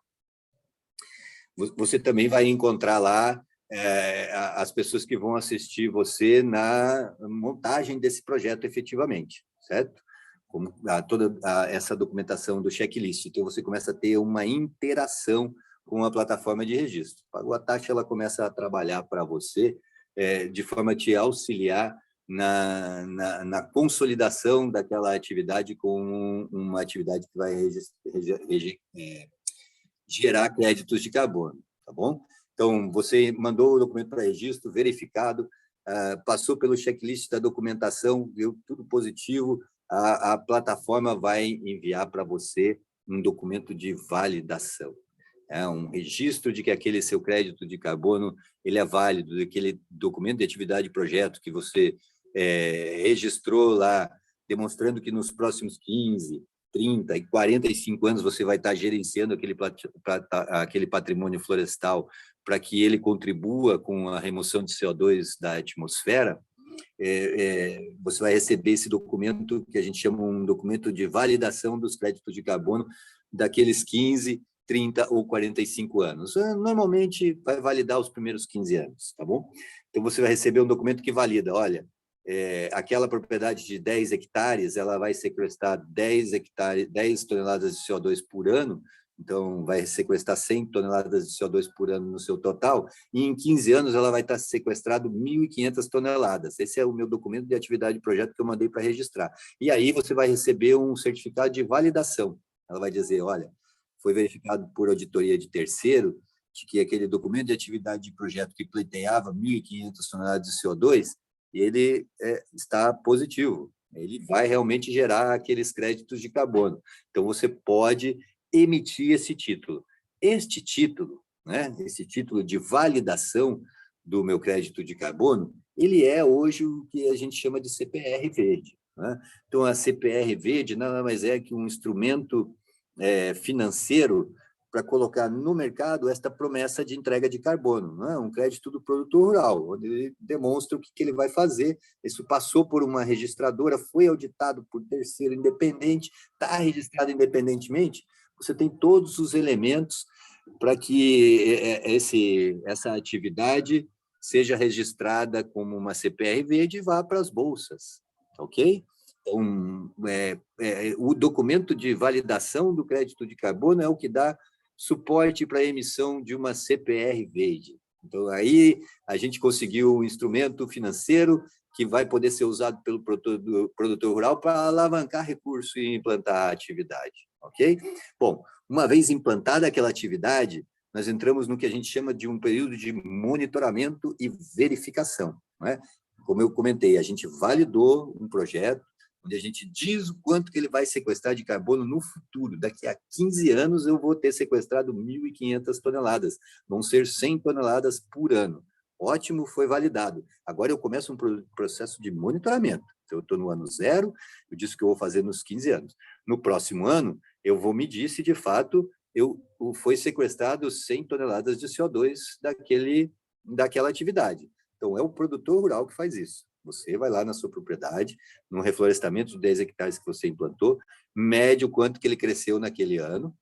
você também vai encontrar lá as pessoas que vão assistir você na montagem desse projeto efetivamente, certo? Como toda essa documentação do checklist. Então, você começa a ter uma interação com a plataforma de registro. Pagou a taxa, ela começa a trabalhar para você de forma a te auxiliar na consolidação daquela atividade com uma atividade que vai gerar créditos de carbono, tá bom? Então, você mandou o documento para registro, verificado, passou pelo checklist da documentação, viu tudo positivo, a plataforma vai enviar para você um documento de validação. Um registro de que aquele seu crédito de carbono ele é válido, aquele documento de atividade de projeto que você registrou lá, demonstrando que nos próximos 15, 30 e 45 anos você vai estar gerenciando aquele patrimônio florestal para que ele contribua com a remoção de CO2 da atmosfera, você vai receber esse documento que a gente chama um documento de validação dos créditos de carbono daqueles 15, 30 ou 45 anos. Normalmente vai validar os primeiros 15 anos, tá bom? Então você vai receber um documento que valida, olha, aquela propriedade de 10 hectares, ela vai sequestrar 10 toneladas de CO2 por ano, então vai sequestrar 100 toneladas de CO2 por ano no seu total, e em 15 anos ela vai estar sequestrado 1.500 toneladas. Esse é o meu documento de atividade de projeto que eu mandei para registrar. E aí você vai receber um certificado de validação. Ela vai dizer, olha, foi verificado por auditoria de terceiro de que aquele documento de atividade de projeto que pleiteava 1.500 toneladas de CO2, ele está positivo. Ele vai realmente gerar aqueles créditos de carbono. Então, você pode emitir esse título. Este título, né, esse título de validação do meu crédito de carbono, ele é hoje o que a gente chama de CPR verde. Né? Então, a CPR verde nada mais é que um instrumento financeiro para colocar no mercado esta promessa de entrega de carbono, não é? Um crédito do produtor rural, onde ele demonstra o que ele vai fazer. Isso passou por uma registradora, foi auditado por terceiro independente, está registrado independentemente. Você tem todos os elementos para que essa atividade seja registrada como uma CPR verde e vá para as bolsas, ok? Então, o documento de validação do crédito de carbono é o que dá suporte para a emissão de uma CPR verde. Então, aí a gente conseguiu um instrumento financeiro que vai poder ser usado pelo produtor rural para alavancar recurso e implantar a atividade, ok? Bom, uma vez implantada aquela atividade, nós entramos no que a gente chama de um período de monitoramento e verificação, não é? Como eu comentei, a gente validou um projeto, onde a gente diz o quanto que ele vai sequestrar de carbono no futuro. Daqui a 15 anos eu vou ter sequestrado 1.500 toneladas. Vão ser 100 toneladas por ano. Ótimo, foi validado. Agora eu começo um processo de monitoramento. Então, eu estou no ano 0, eu disse que eu vou fazer nos 15 anos. No próximo ano, eu vou medir se, de fato, foi sequestrado 100 toneladas de CO2 daquela atividade. Então, é o produtor rural que faz isso. Você vai lá na sua propriedade, num reflorestamento de 10 hectares que você implantou, mede o quanto que ele cresceu naquele ano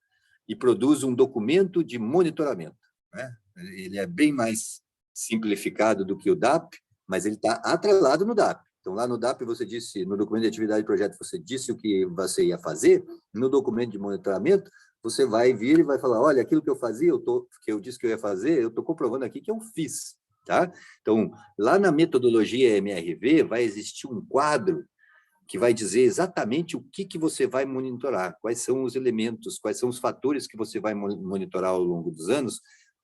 e produz um documento de monitoramento. Né? Ele é bem mais simplificado do que o DAP, mas ele está atrelado no DAP. Então, lá no DAP, você disse, no documento de atividade de projeto, você disse o que você ia fazer, no documento de monitoramento, você vai vir e vai falar, olha, aquilo que eu fazia, que eu disse que eu ia fazer, eu estou comprovando aqui que eu fiz. Tá? Então, lá na metodologia MRV, vai existir um quadro que vai dizer exatamente o que você vai monitorar, quais são os elementos, quais são os fatores que você vai monitorar ao longo dos anos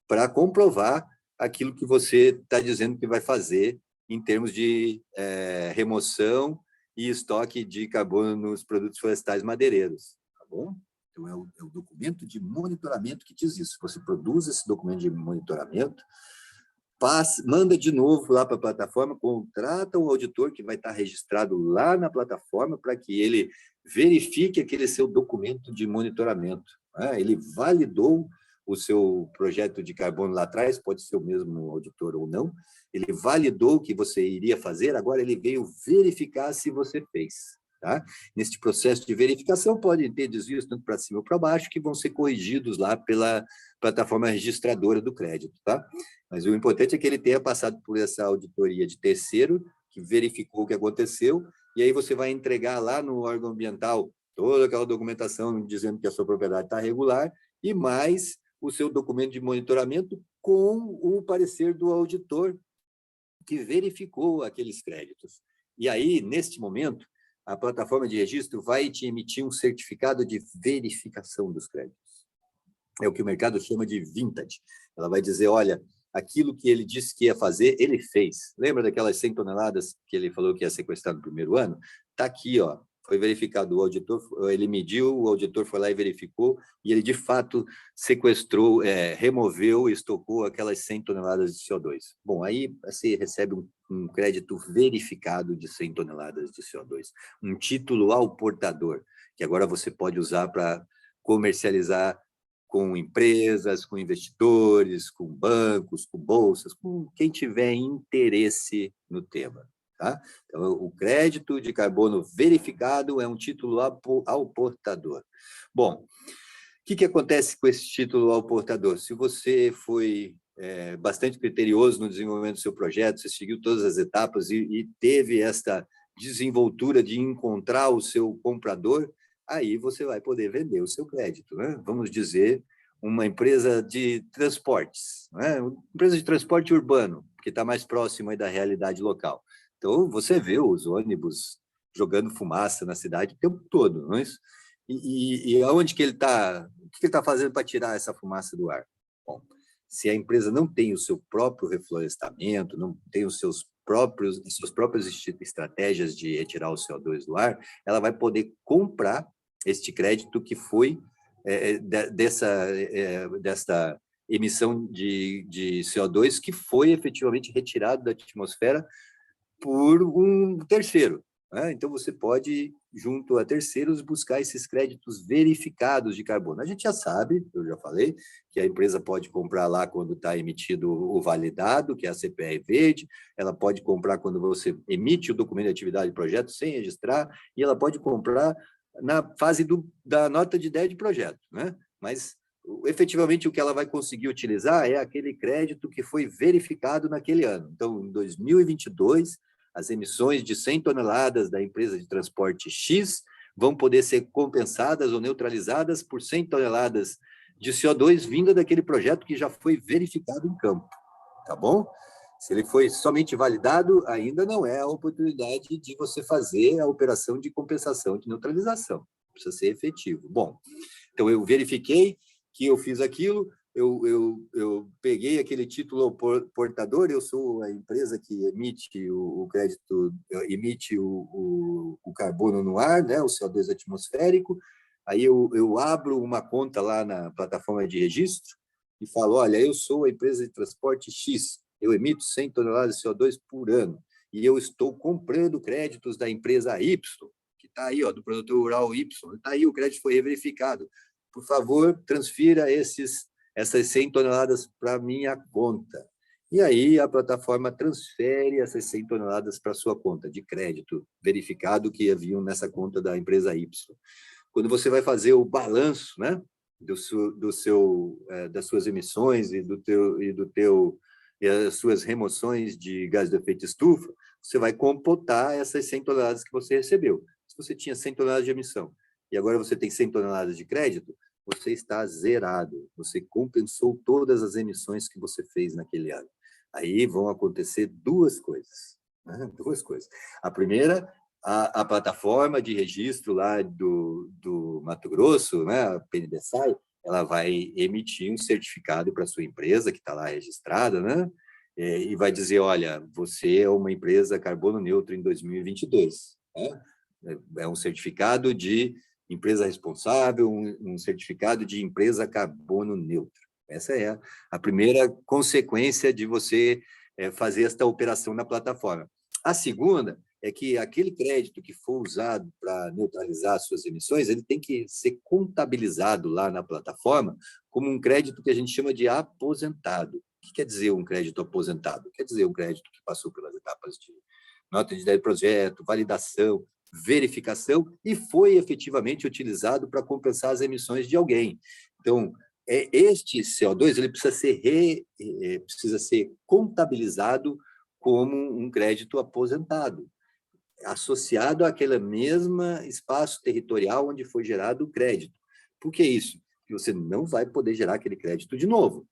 para comprovar aquilo que você está dizendo que vai fazer em termos de remoção e estoque de carbono nos produtos florestais madeireiros. Tá bom? Então, é o documento de monitoramento que diz isso. Você produz esse documento de monitoramento, manda de novo lá para a plataforma, contrata um auditor que vai estar registrado lá na plataforma para que ele verifique aquele seu documento de monitoramento. Né? Ele validou o seu projeto de carbono lá atrás, pode ser o mesmo auditor ou não, ele validou o que você iria fazer, agora ele veio verificar se você fez. Tá? Neste processo de verificação, podem ter desvios tanto para cima ou para baixo, que vão ser corrigidos lá pela plataforma registradora do crédito. Tá? Mas o importante é que ele tenha passado por essa auditoria de terceiro, que verificou o que aconteceu, e aí você vai entregar lá no órgão ambiental toda aquela documentação dizendo que a sua propriedade está regular, e mais o seu documento de monitoramento com o parecer do auditor que verificou aqueles créditos. E aí, neste momento, a plataforma de registro vai te emitir um certificado de verificação dos créditos. É o que o mercado chama de vintage. Ela vai dizer, olha, aquilo que ele disse que ia fazer, ele fez. Lembra daquelas 100 toneladas que ele falou que ia sequestrar no primeiro ano? Está aqui, ó. Foi verificado, o auditor, ele mediu, o auditor foi lá e verificou, e ele, de fato, sequestrou, removeu e estocou aquelas 100 toneladas de CO2. Bom, aí você recebe um crédito verificado de 100 toneladas de CO2, um título ao portador, que agora você pode usar para comercializar com empresas, com investidores, com bancos, com bolsas, com quem tiver interesse no tema. Tá? Então, o crédito de carbono verificado é um título ao portador. Bom, o que acontece com esse título ao portador? Se você foi bastante criterioso no desenvolvimento do seu projeto, você seguiu todas as etapas e teve esta desenvoltura de encontrar o seu comprador, aí você vai poder vender o seu crédito. Né? Vamos dizer, uma empresa de transportes, né? Uma empresa de transporte urbano, que está mais próximo aí da realidade local. Então, você vê os ônibus jogando fumaça na cidade o tempo todo, não é isso? E aonde que ele está? O que ele está fazendo para tirar essa fumaça do ar? Bom, se a empresa não tem o seu próprio reflorestamento, não tem as suas próprias estratégias de retirar o CO2 do ar, ela vai poder comprar este crédito que foi dessa emissão de CO2 que foi efetivamente retirado da atmosfera por um terceiro. Então, você pode, junto a terceiros, buscar esses créditos verificados de carbono. A gente já sabe, eu já falei, que a empresa pode comprar lá quando está emitido o validado, que é a CPR verde, ela pode comprar quando você emite o documento de atividade de projeto sem registrar, e ela pode comprar na fase da nota de ideia de projeto. Mas, efetivamente, o que ela vai conseguir utilizar é aquele crédito que foi verificado naquele ano. Então, em 2022, as emissões de 100 toneladas da empresa de transporte X vão poder ser compensadas ou neutralizadas por 100 toneladas de CO2 vinda daquele projeto que já foi verificado em campo, tá bom? Se ele foi somente validado, ainda não é a oportunidade de você fazer a operação de compensação, de neutralização. Precisa ser efetivo. Bom, então eu verifiquei que eu fiz aquilo, eu peguei aquele título portador, eu sou a empresa que emite o crédito, emite o carbono no ar, né, o CO2 atmosférico, aí eu abro uma conta lá na plataforma de registro e falo, olha, eu sou a empresa de transporte X, eu emito 100 toneladas de CO2 por ano, e eu estou comprando créditos da empresa Y, que está aí, ó, do produtor rural Y, está aí, o crédito foi verificado. Por favor, transfira essas 100 toneladas para a minha conta. E aí a plataforma transfere essas 100 toneladas para a sua conta de crédito verificado que haviam nessa conta da empresa Y. Quando você vai fazer o balanço, né, das suas emissões e as suas remoções de gás de efeito estufa, você vai computar essas 100 toneladas que você recebeu. Se você tinha 100 toneladas de emissão e agora você tem 100 toneladas de crédito, você está zerado. Você compensou todas as emissões que você fez naquele ano. Aí vão acontecer duas coisas. Né? Duas coisas. A primeira, a plataforma de registro lá do Mato Grosso, né, a PNDESAI, ela vai emitir um certificado para a sua empresa, que está lá registrada, né? E vai dizer, olha, você é uma empresa carbono neutro em 2022. Né? É um certificado de empresa responsável, um certificado de empresa carbono neutro. Essa é a primeira consequência de você fazer esta operação na plataforma. A segunda é que aquele crédito que for usado para neutralizar as suas emissões, ele tem que ser contabilizado lá na plataforma como um crédito que a gente chama de aposentado. O que quer dizer um crédito aposentado? Quer dizer um crédito que passou pelas etapas de nota de ideia de projeto, validação, verificação e foi efetivamente utilizado para compensar as emissões de alguém. Então, este CO2 ele precisa ser contabilizado como um crédito aposentado, associado àquele mesmo espaço territorial onde foi gerado o crédito. Por que isso? Porque você não vai poder gerar aquele crédito de novo.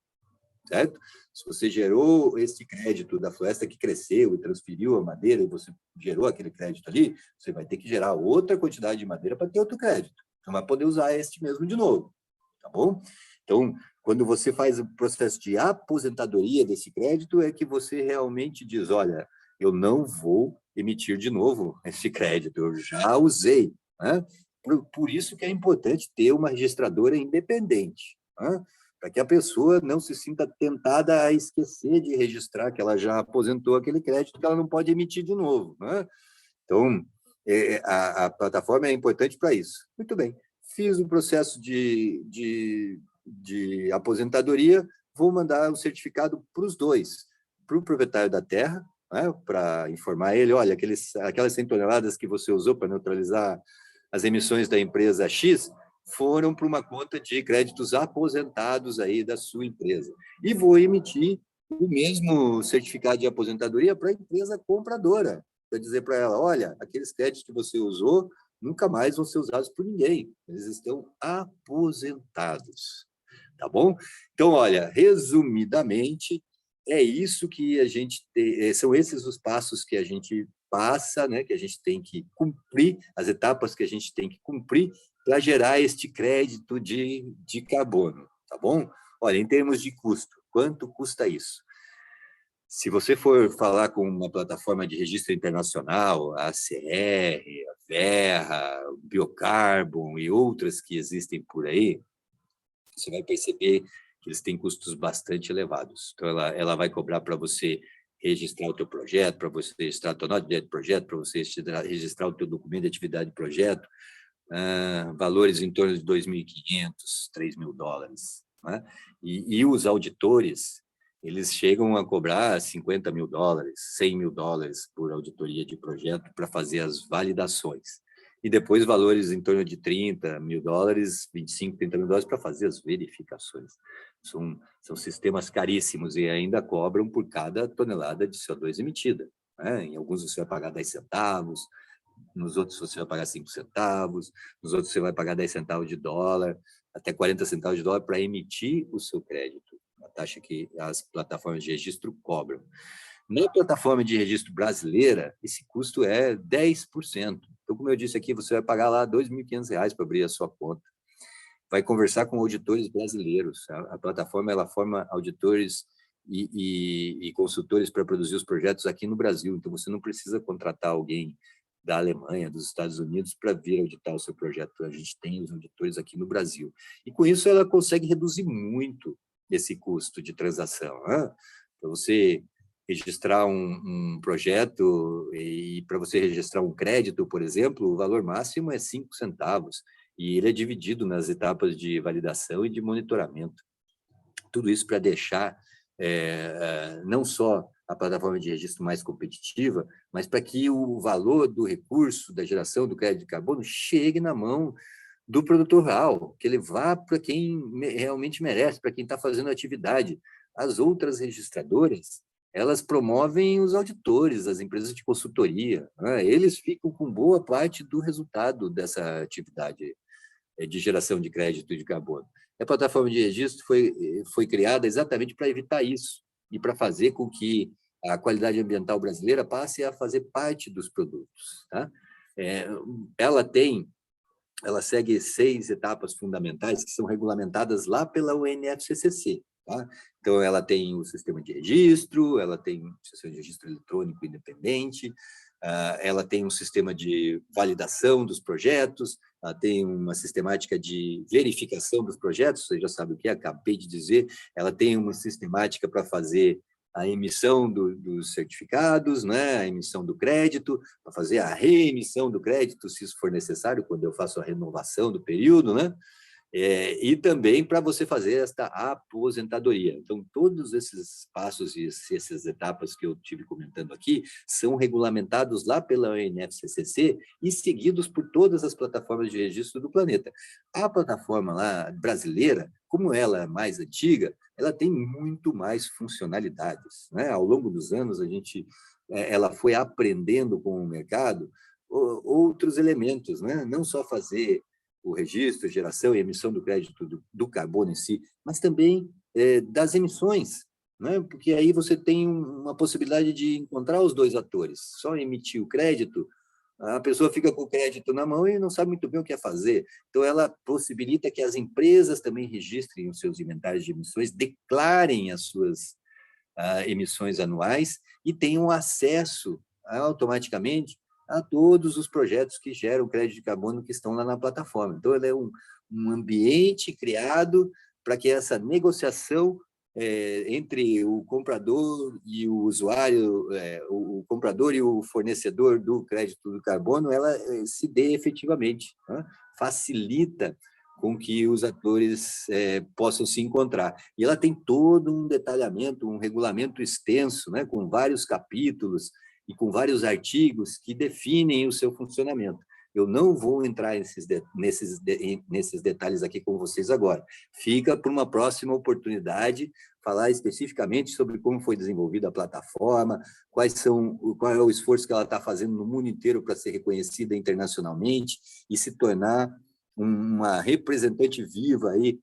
Certo? Se você gerou esse crédito da floresta que cresceu e transferiu a madeira e você gerou aquele crédito ali, você vai ter que gerar outra quantidade de madeira para ter outro crédito. Não vai poder usar este mesmo de novo, tá bom? Então, quando você faz o processo de aposentadoria desse crédito, é que você realmente diz, olha, eu não vou emitir de novo esse crédito, eu já usei. Né? Por isso que é importante ter uma registradora independente, né? Para que a pessoa não se sinta tentada a esquecer de registrar que ela já aposentou aquele crédito que ela não pode emitir de novo. Né? Então, a plataforma é importante para isso. Muito bem, fiz o processo de aposentadoria, vou mandar o certificado para os dois, para o proprietário da terra, né, para informar ele, olha, aquelas 100 toneladas que você usou para neutralizar as emissões da empresa X, foram para uma conta de créditos aposentados aí da sua empresa. E vou emitir o mesmo certificado de aposentadoria para a empresa compradora, para dizer para ela, olha, aqueles créditos que você usou nunca mais vão ser usados por ninguém, eles estão aposentados, tá bom? Então, olha, resumidamente, é isso que a gente tem, são esses os passos que a gente passa, né, que a gente tem que cumprir, as etapas que a gente tem que cumprir para gerar este crédito de carbono, tá bom? Olha, em termos de custo, quanto custa isso. Se você for falar com uma plataforma de registro internacional, a ACR, a Verra, o Biocarbon e outras que existem por aí, você vai perceber que eles têm custos bastante elevados. Então, ela vai cobrar para você registrar o teu projeto, para você registrar a tua nota de ideia de projeto, para você registrar o teu documento de atividade de projeto, valores em torno de $2.500, $3.000. Né? E os auditores, eles chegam a cobrar $50 mil, $100 mil por auditoria de projeto para fazer as validações. E depois valores em torno de $30 mil, 25, $30 mil para fazer as verificações. São sistemas caríssimos e ainda cobram por cada tonelada de CO2 emitida. Né? Em alguns você vai pagar 10 centavos, nos outros você vai pagar 5 centavos, nos outros você vai pagar 10 centavos de dólar, até 40 centavos de dólar para emitir o seu crédito, a taxa que as plataformas de registro cobram. Na plataforma de registro brasileira, esse custo é 10%. Então, como eu disse aqui, você vai pagar lá R$2.500 para abrir a sua conta. Vai conversar com auditores brasileiros. A plataforma ela forma auditores e consultores para produzir os projetos aqui no Brasil. Então, você não precisa contratar alguém da Alemanha, dos Estados Unidos, para vir auditar o seu projeto. A gente tem os auditores aqui no Brasil. E, com isso, ela consegue reduzir muito esse custo de transação. Né? Para você registrar um projeto e para você registrar um crédito, por exemplo, o valor máximo é 5 centavos e ele é dividido nas etapas de validação e de monitoramento. Tudo isso para deixar não só a plataforma de registro mais competitiva, mas para que o valor do recurso da geração do crédito de carbono chegue na mão do produtor rural, que ele vá para quem realmente merece, para quem está fazendo a atividade. As outras registradoras, elas promovem os auditores, as empresas de consultoria, né? Eles ficam com boa parte do resultado dessa atividade de geração de crédito de carbono. A plataforma de registro foi criada exatamente para evitar isso e para fazer com que a qualidade ambiental brasileira passe a fazer parte dos produtos. Tá? Ela segue 6 etapas fundamentais que são regulamentadas lá pela UNFCCC. Tá? Então, ela tem o sistema de registro, ela tem o sistema de registro eletrônico independente, ela tem um sistema de validação dos projetos, ela tem uma sistemática de verificação dos projetos, você já sabe o que é, acabei de dizer, ela tem uma sistemática para fazer a emissão dos certificados, né? A emissão do crédito, para fazer a reemissão do crédito, se isso for necessário, quando eu faço a renovação do período, né? E também para você fazer esta aposentadoria. Então, todos esses passos e essas etapas que eu tive comentando aqui são regulamentados lá pela UNFCCC e seguidos por todas as plataformas de registro do planeta. A plataforma lá brasileira, como ela é mais antiga, ela tem muito mais funcionalidades. Né? Ao longo dos anos, ela foi aprendendo com o mercado outros elementos, né? Não só fazer o registro, geração e emissão do crédito do carbono em si, mas também das emissões, né? Porque aí você tem uma possibilidade de encontrar os dois atores. Só emitir o crédito, a pessoa fica com o crédito na mão e não sabe muito bem o que é fazer. Então, ela possibilita que as empresas também registrem os seus inventários de emissões, declarem as suas emissões anuais e tenham acesso automaticamente a todos os projetos que geram crédito de carbono que estão lá na plataforma. Então, ele é um ambiente criado para que essa negociação entre o comprador e o usuário, o comprador e o fornecedor do crédito do carbono, ela se dê efetivamente, né? Facilita com que os atores possam se encontrar. E ela tem todo um detalhamento, um regulamento extenso, né, com vários capítulos e com vários artigos que definem o seu funcionamento. Eu não vou entrar nesses detalhes aqui com vocês agora. Fica para uma próxima oportunidade falar especificamente sobre como foi desenvolvida a plataforma, qual é o esforço que ela está fazendo no mundo inteiro para ser reconhecida internacionalmente e se tornar uma representante viva aí,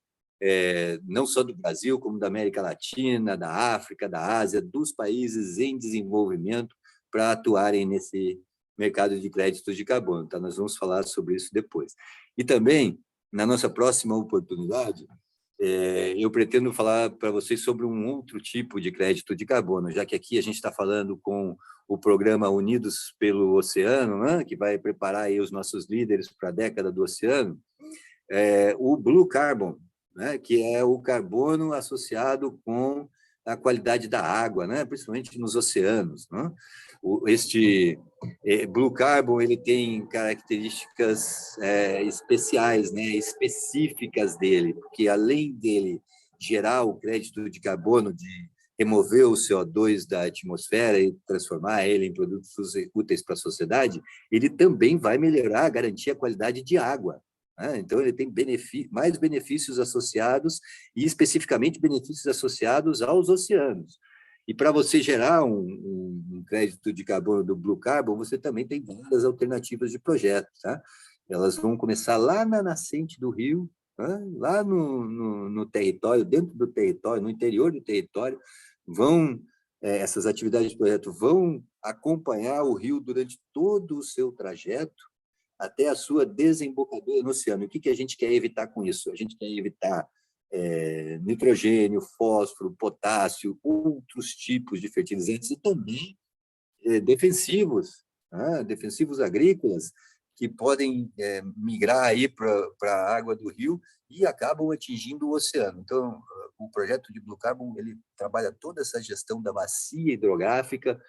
não só do Brasil, como da América Latina, da África, da Ásia, dos países em desenvolvimento para atuarem nesse mercado de créditos de carbono. Nós vamos falar sobre isso depois. E também, na nossa próxima oportunidade, eu pretendo falar para vocês sobre um outro tipo de crédito de carbono, já que aqui a gente está falando com o programa Unidos pelo Oceano, né, que vai preparar aí os nossos líderes para a década do oceano, o Blue Carbon, né, que é o carbono associado com a qualidade da água, né, principalmente nos oceanos. Né? Este Blue Carbon ele tem características especiais, né, específicas dele, porque além dele gerar o crédito de carbono, de remover o CO2 da atmosfera e transformar ele em produtos úteis para a sociedade, ele também vai melhorar, garantir a qualidade de água. Então, ele tem mais benefícios associados, e especificamente benefícios associados aos oceanos. E para você gerar um crédito de carbono do Blue Carbon, você também tem várias alternativas de projetos. Tá? Elas vão começar lá na nascente do rio, tá? Lá no território, dentro do território, no interior do território, essas atividades de projeto vão acompanhar o rio durante todo o seu trajeto, até a sua desembocadura no oceano. O que a gente quer evitar com isso? A gente quer evitar nitrogênio, fósforo, potássio, outros tipos de fertilizantes e também defensivos, né? Defensivos agrícolas, que podem migrar aí para a água do rio e acabam atingindo o oceano. Então, o projeto de Blue Carbon ele trabalha toda essa gestão da bacia hidrográfica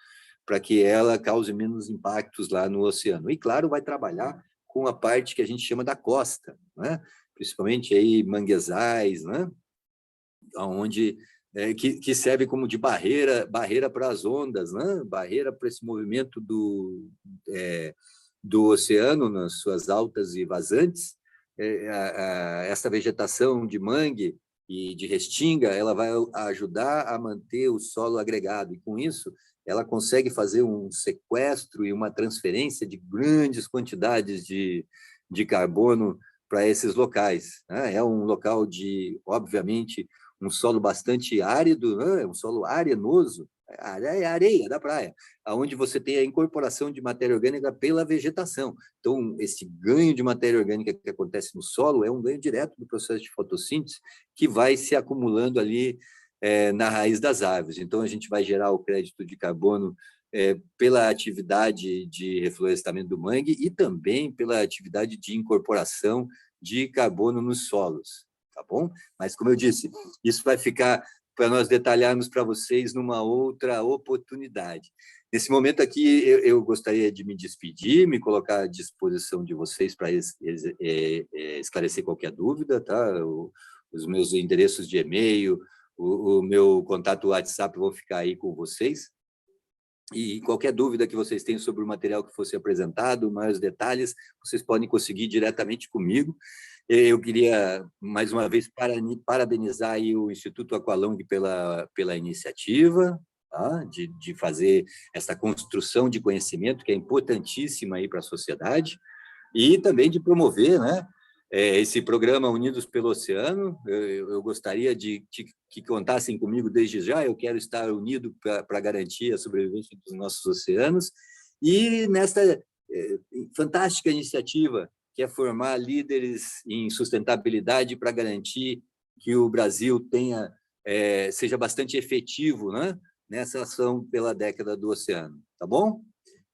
para que ela cause menos impactos lá no oceano. E, claro, vai trabalhar com a parte que a gente chama da costa, né? Principalmente aí manguezais, né? Onde, que serve como de barreira para as ondas, né? Barreira para esse movimento do oceano nas suas altas e vazantes. Essa vegetação de mangue e de restinga, ela vai ajudar a manter o solo agregado, e com isso ela consegue fazer um sequestro e uma transferência de grandes quantidades de carbono para esses locais. Né? É um local obviamente, um solo bastante árido, né? Um solo arenoso, areia da praia, onde você tem a incorporação de matéria orgânica pela vegetação. Então, esse ganho de matéria orgânica que acontece no solo é um ganho direto do processo de fotossíntese que vai se acumulando ali na raiz das árvores. Então, a gente vai gerar o crédito de carbono pela atividade de reflorestamento do mangue e também pela atividade de incorporação de carbono nos solos, tá bom? Mas, como eu disse, isso vai ficar para nós detalharmos para vocês numa outra oportunidade. Nesse momento aqui, eu gostaria de me despedir, me colocar à disposição de vocês para esclarecer qualquer dúvida, tá? Os meus endereços de e-mail, o meu contato WhatsApp vão ficar aí com vocês. E qualquer dúvida que vocês tenham sobre o material que fosse apresentado, maiores detalhes, vocês podem conseguir diretamente comigo. Eu queria, mais uma vez, parabenizar aí o Instituto Aqualung pela iniciativa, tá? de fazer essa construção de conhecimento, que é importantíssima para a sociedade, e também de promover, né, esse programa Unidos pelo Oceano. Eu gostaria que contassem comigo desde já. Eu quero estar unido para garantir a sobrevivência dos nossos oceanos. E nesta fantástica iniciativa, que é formar líderes em sustentabilidade para garantir que o Brasil seja bastante efetivo, né, nessa ação pela década do oceano. Tá bom?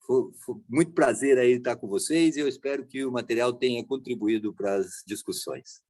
Foi muito prazer aí estar com vocês, e eu espero que o material tenha contribuído para as discussões.